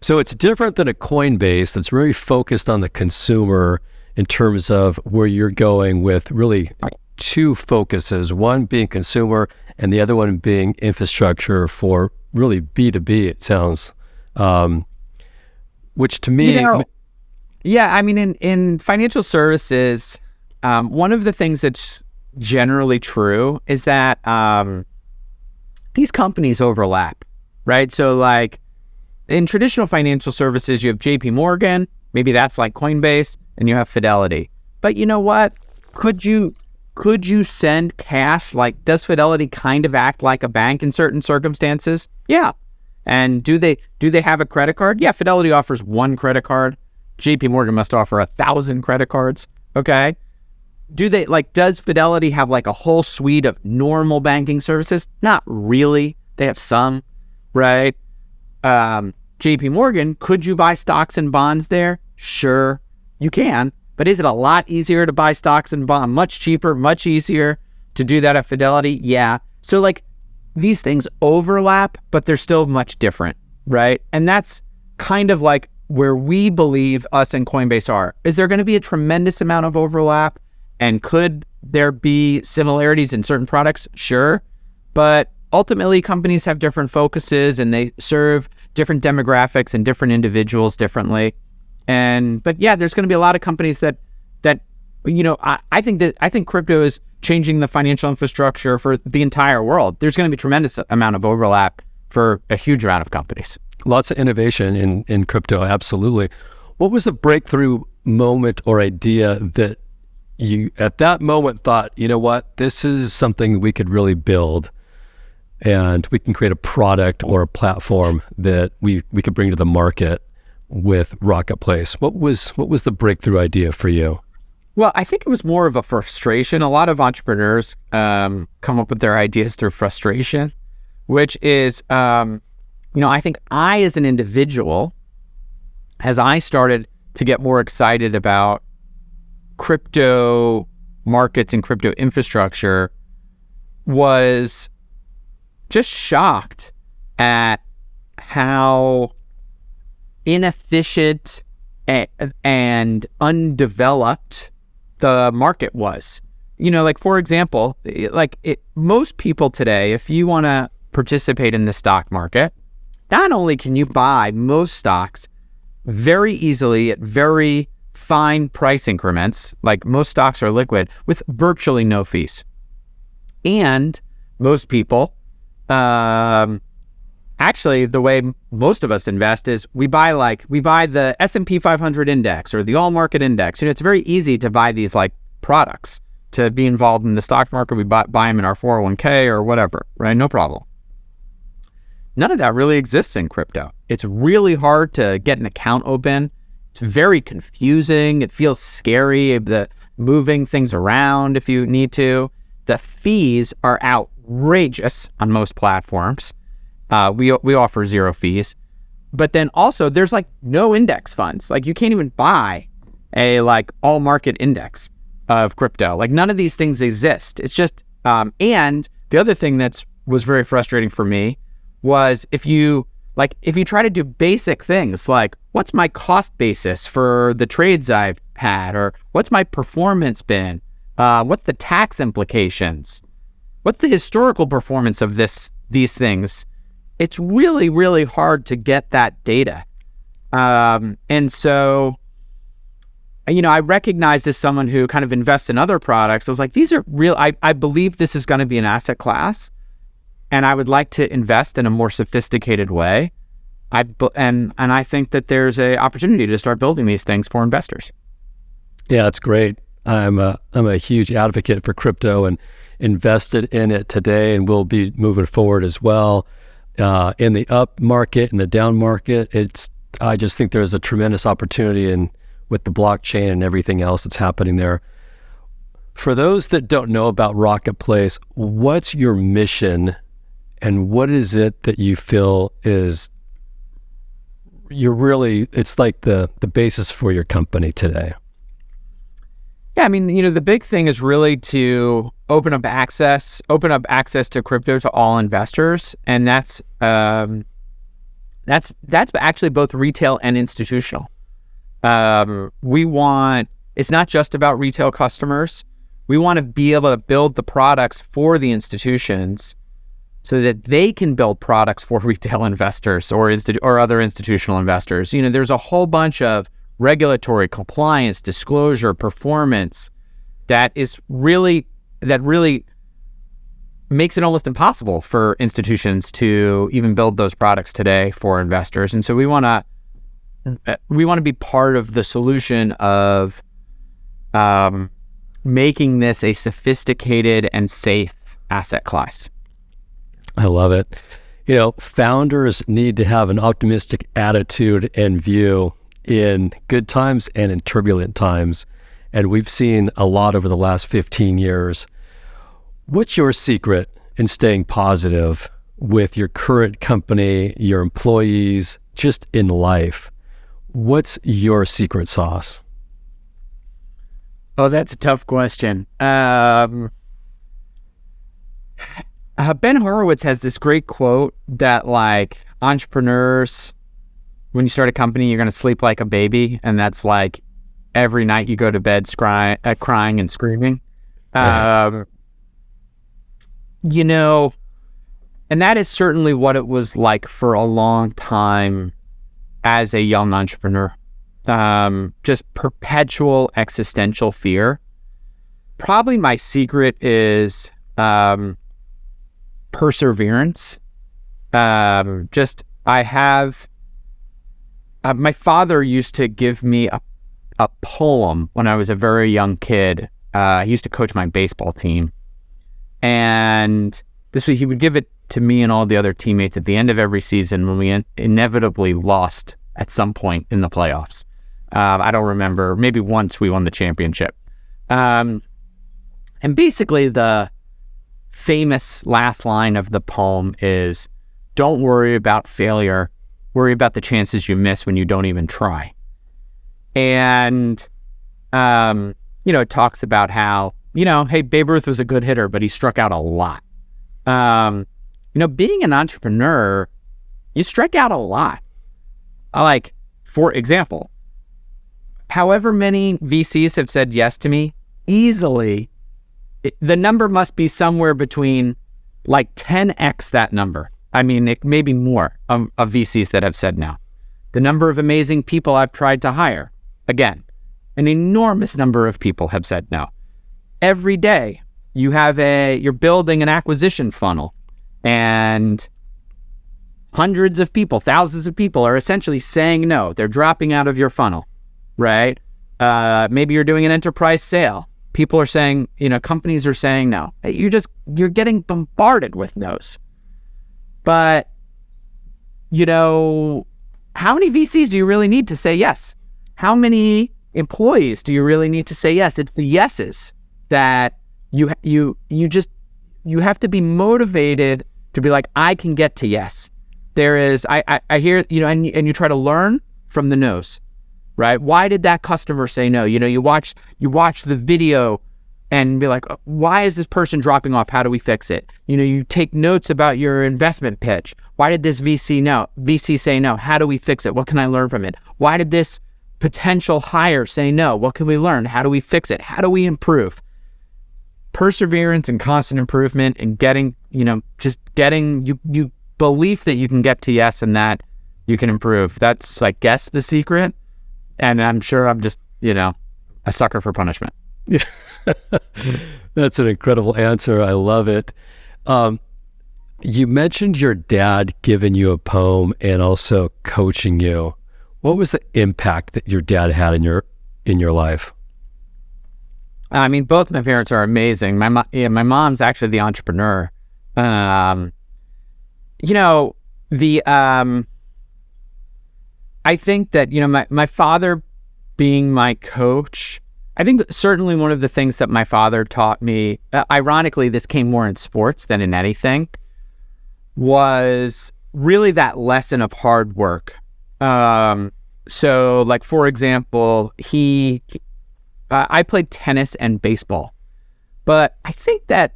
So it's different than a Coinbase that's very focused on the consumer in terms of where you're going with really two focuses, one being consumer and the other one being infrastructure for really B2B, it sounds, which to me... Yeah, I mean, in financial services, one of the things that's generally true is that these companies overlap, right? So like in traditional financial services, you have JP Morgan, maybe that's like Coinbase, and you have Fidelity. But you know what? Could you send cash? Like, does Fidelity kind of act like a bank in certain circumstances? Yeah. And do they have a credit card? Yeah, Fidelity offers one credit card. JP Morgan must offer 1,000 credit cards. Okay. Does Fidelity have like a whole suite of normal banking services? Not really. They have some, right? JP Morgan, could you buy stocks and bonds there? Sure, you can. But is it a lot easier to buy stocks and bonds? Much cheaper, much easier to do that at Fidelity? Yeah. So like these things overlap, but they're still much different, right? And that's kind of like where we believe us and Coinbase are. Is there going to be a tremendous amount of overlap? And could there be similarities in certain products? Sure. But ultimately, companies have different focuses and they serve different demographics and different individuals differently. But yeah, there's going to be a lot of companies that I think crypto is changing the financial infrastructure for the entire world. There's going to be a tremendous amount of overlap for a huge amount of companies. Lots of innovation in crypto, absolutely. What was the breakthrough moment or idea that you at that moment thought, you know what, this is something we could really build and we can create a product or a platform that we could bring to the market with Rocketplace? What was the breakthrough idea for you? Well, I think it was more of a frustration. A lot of entrepreneurs come up with their ideas through frustration, which is, I think I, as an individual, as I started to get more excited about crypto markets and crypto infrastructure, was just shocked at how inefficient and undeveloped the market was. Like for example, most people today, if you want to participate in the stock market, not only can you buy most stocks very easily at very fine price increments, like most stocks are liquid with virtually no fees. And most people, actually the way most of us invest is we buy the S&P 500 index or the all market index. It's very easy to buy these like products to be involved in the stock market. We buy them in our 401k or whatever, right? No problem. None of that really exists in crypto. It's really hard to get an account open. It's very confusing. It feels scary, the moving things around if you need to. The fees are outrageous on most platforms. We offer zero fees. But then also there's like no index funds. Like you can't even buy a like all market index of crypto. Like none of these things exist. It's just, and the other thing that's was very frustrating for me was if you try to do basic things like what's my cost basis for the trades I've had, or what's my performance been, what's the tax implications, what's the historical performance of these things, it's really, really hard to get that data. And so, I recognized as someone who kind of invests in other products, I was like, these are real. I believe this is going to be an asset class, and I would like to invest in a more sophisticated way. And I think that there's a opportunity to start building these things for investors. Yeah, that's great. I'm a huge advocate for crypto and invested in it today, and will be moving forward as well. In the up market and the down market, I just think there's a tremendous opportunity with the blockchain and everything else that's happening there. For those that don't know about Rocketplace, what's your mission, and what is it that you feel is it's like the basis for your company today? Yeah, I mean, the big thing is really to open up access to crypto to all investors, and that's actually both retail and institutional. It's not just about retail customers. We want to be able to build the products for the institutions so that they can build products for retail investors or other institutional investors. There's a whole bunch of regulatory compliance, disclosure, performance that really makes it almost impossible for institutions to even build those products today for investors. And so we want to be part of the solution of making this a sophisticated and safe asset class. I love it. Founders need to have an optimistic attitude and view in good times and in turbulent times. And we've seen a lot over the last 15 years. What's your secret in staying positive with your current company, your employees, just in life? What's your secret sauce? Oh, that's a tough question. Ben Horowitz has this great quote that entrepreneurs, when you start a company, you're going to sleep like a baby. And that's every night you go to bed crying and screaming. And that is certainly what it was like for a long time as a young entrepreneur. Just perpetual existential fear. Probably my secret is perseverance. My father used to give me a poem when I was a very young kid. He used to coach my baseball team. And he would give it to me and all the other teammates at the end of every season when we inevitably lost at some point in the playoffs. I don't remember. Maybe once we won the championship. And basically the famous last line of the poem is, "Don't worry about failure. Worry about the chances you miss when you don't even try." And, it talks about how, hey, Babe Ruth was a good hitter, but he struck out a lot. Being an entrepreneur, you strike out a lot. For example, however many VCs have said yes to me, easily, the number must be somewhere between 10x that number. I mean, it may be more of VCs that have said no. The number of amazing people I've tried to hire, again, an enormous number of people have said no. Every day, you're building an acquisition funnel, and hundreds of people, thousands of people are essentially saying no. They're dropping out of your funnel, right? Maybe you're doing an enterprise sale. People are saying, companies are saying no. You're getting bombarded with no's. But, how many VCs do you really need to say yes? How many employees do you really need to say yes? It's the yeses that you have to be motivated to be like, I can get to yes. There is, I hear, and you try to learn from the no's, right? Why did that customer say no? You watch the video and be like, why is this person dropping off? How do we fix it? You take notes about your investment pitch. Why did this VC say no? How do we fix it? What can I learn from it? Why did this potential hire say no? What can we learn? How do we fix it? How do we improve? Perseverance and constant improvement and getting you belief that you can get to yes and that you can improve. That's, I guess, the secret. And I'm sure I'm just, a sucker for punishment. Yeah. That's an incredible answer. I love it. You mentioned your dad giving you a poem and also coaching you. What was the impact that your dad had in your life? I mean, both my parents are amazing. My mom's actually the entrepreneur. I think that, my father being my coach, I think certainly one of the things that my father taught me, ironically, this came more in sports than in anything, was really that lesson of hard work. So like, for example, I played tennis and baseball, but I think that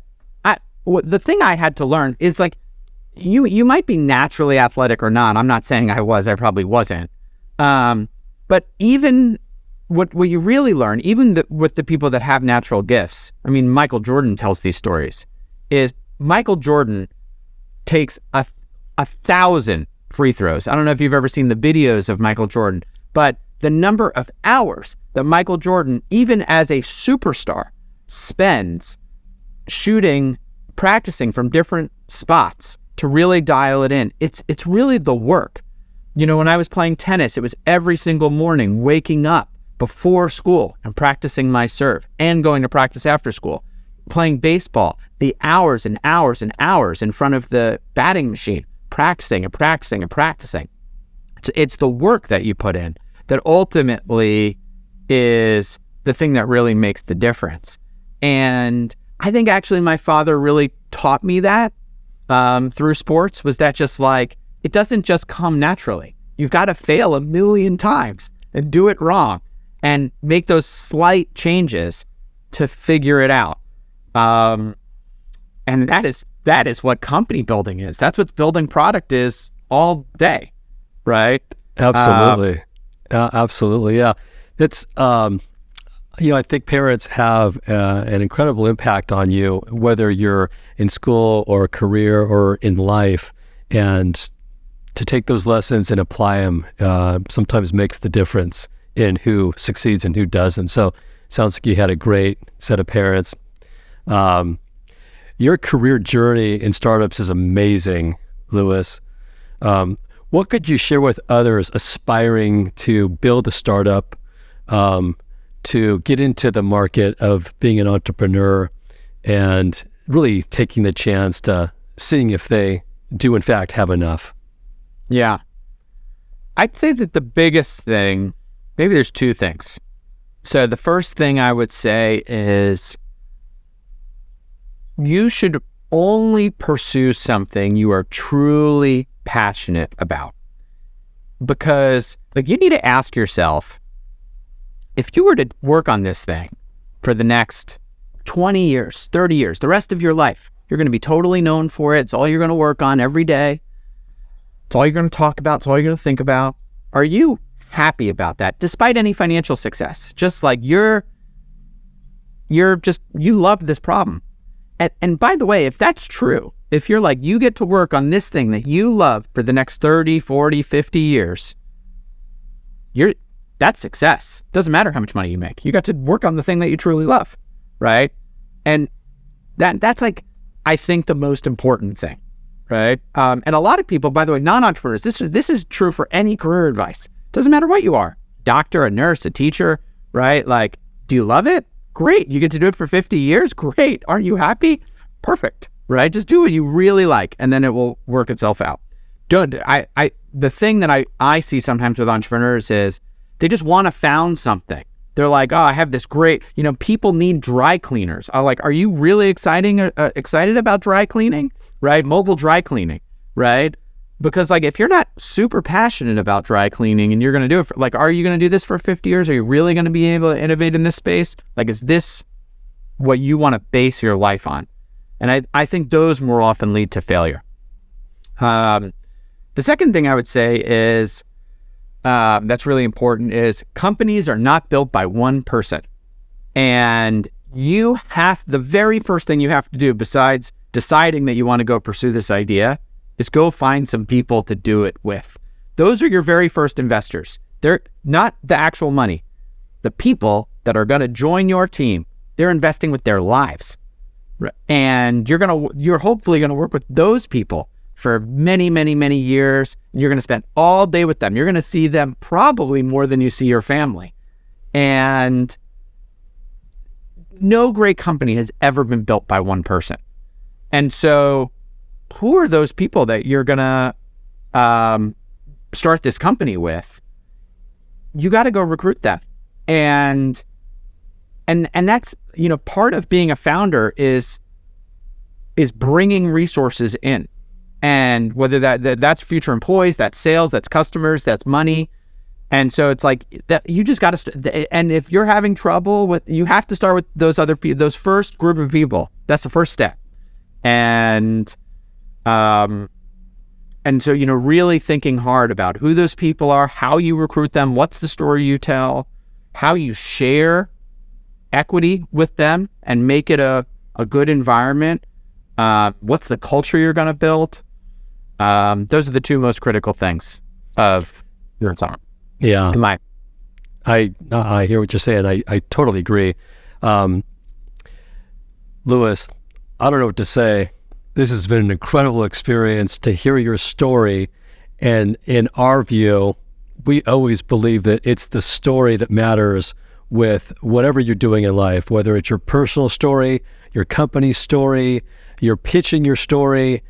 the thing I had to learn is like, you might be naturally athletic or not. I'm not saying I was, I probably wasn't. But even what you really learn, even with the people that have natural gifts, I mean, Michael Jordan tells these stories, is Michael Jordan takes a 1,000 free throws. I don't know if you've ever seen the videos of Michael Jordan, but the number of hours that Michael Jordan, even as a superstar, spends shooting, practicing from different spots to really dial it in. It's really the work. When I was playing tennis, it was every single morning, waking up before school and practicing my serve and going to practice after school. Playing baseball, the hours and hours and hours in front of the batting machine, practicing and practicing and practicing. It's the work that you put in that ultimately is the thing that really makes the difference. And I think actually my father really taught me that through sports, was that just like, it doesn't just come naturally. You've got to fail 1,000,000 times and do it wrong and make those slight changes to figure it out. And that is what company building is. That's what building product is all day, right? Absolutely. Absolutely. Yeah. It's, I think parents have an incredible impact on you, whether you're in school or career or in life, and to take those lessons and apply them sometimes makes the difference in who succeeds and who doesn't. So sounds like you had a great set of parents. Your career journey in startups is amazing, Louis. What could you share with others aspiring to build a startup, to get into the market of being an entrepreneur and really taking the chance to seeing if they do in fact have enough? Yeah. I'd say that the biggest thing, maybe there's two things. So the first thing I would say is you should only pursue something you are truly passionate about. Because you need to ask yourself, if you were to work on this thing for the next 20 years, 30 years, the rest of your life, you're going to be totally known for it. It's all you're going to work on every day. It's all you're going to talk about. It's all you're going to think about. Are you happy about that, despite any financial success? Just like you love this problem. And by the way, if that's true, if you're like, you get to work on this thing that you love for the next 30, 40, 50 years, that's success. Doesn't matter how much money you make. You got to work on the thing that you truly love, right? And that's like, I think, the most important thing, right? And a lot of people, by the way, non-entrepreneurs, this is true for any career advice. Doesn't matter what you are, doctor, a nurse, a teacher, right? Like, do you love it? Great. You get to do it for 50 years? Great. Aren't you happy? Perfect, right? Just do what you really like, and then it will work itself out. The thing that I see sometimes with entrepreneurs is they just want to found something. They're like, oh, I have this great, people need dry cleaners. I'm like, are you really excited about dry cleaning, right? Mobile dry cleaning, right? Because if you're not super passionate about dry cleaning and you're going to do it, are you going to do this for 50 years? Are you really going to be able to innovate in this space? Is this what you want to base your life on. And I think those more often lead to failure. The second thing I would say is, that's really important, is companies are not built by one person. And the very first thing you have to do, besides deciding that you want to go pursue this idea, is go find some people to do it with. Those are your very first investors. They're not the actual money. The people that are going to join your team, they're investing with their lives. And you're hopefully going to work with those people for many, many, many years. You're going to spend all day with them. You're going to see them probably more than you see your family. And no great company has ever been built by one person. And so who are those people that you're going to start this company with? You got to go recruit them. And that's, part of being a founder is bringing resources in. And whether that's future employees, that's sales, that's customers, that's money. And so it's like that you just got to, and if you're having trouble you have to start with those other people, those first group of people. That's the first step. And so, really thinking hard about who those people are, how you recruit them, what's the story you tell, how you share equity with them and make it a good environment. What's the culture you're going to build? Those are the two most critical things of your time. Yeah. I hear what you're saying. I totally agree. Louis, I don't know what to say. This has been an incredible experience to hear your story. And in our view, we always believe that it's the story that matters with whatever you're doing in life, whether it's your personal story, your company story, you're pitching your story.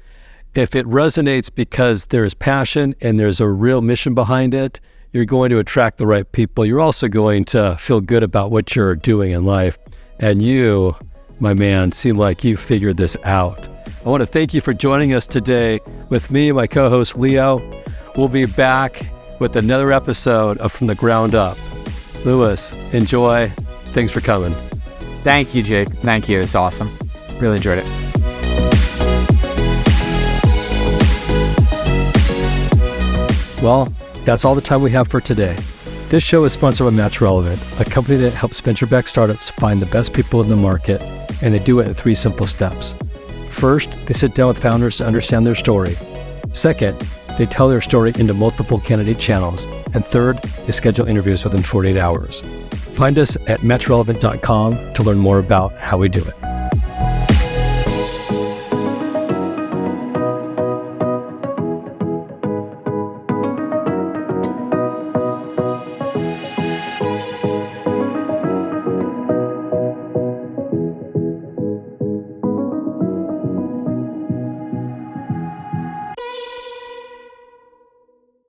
If it resonates because there's passion and there's a real mission behind it, you're going to attract the right people. You're also going to feel good about what you're doing in life. And you, my man, seem like you figured this out. I want to thank you for joining us today with me and my co-host Leo. We'll be back with another episode of From the Ground Up. Louis, enjoy. Thanks for coming. Thank you, Jake. Thank you. It's awesome. Really enjoyed it. Well, that's all the time we have for today. This show is sponsored by Match Relevant, a company that helps venture-backed startups find the best people in the market, and they do it in 3 simple steps. First, they sit down with founders to understand their story. Second, they tell their story into multiple candidate channels. And third, they schedule interviews within 48 hours. Find us at matchrelevant.com to learn more about how we do it.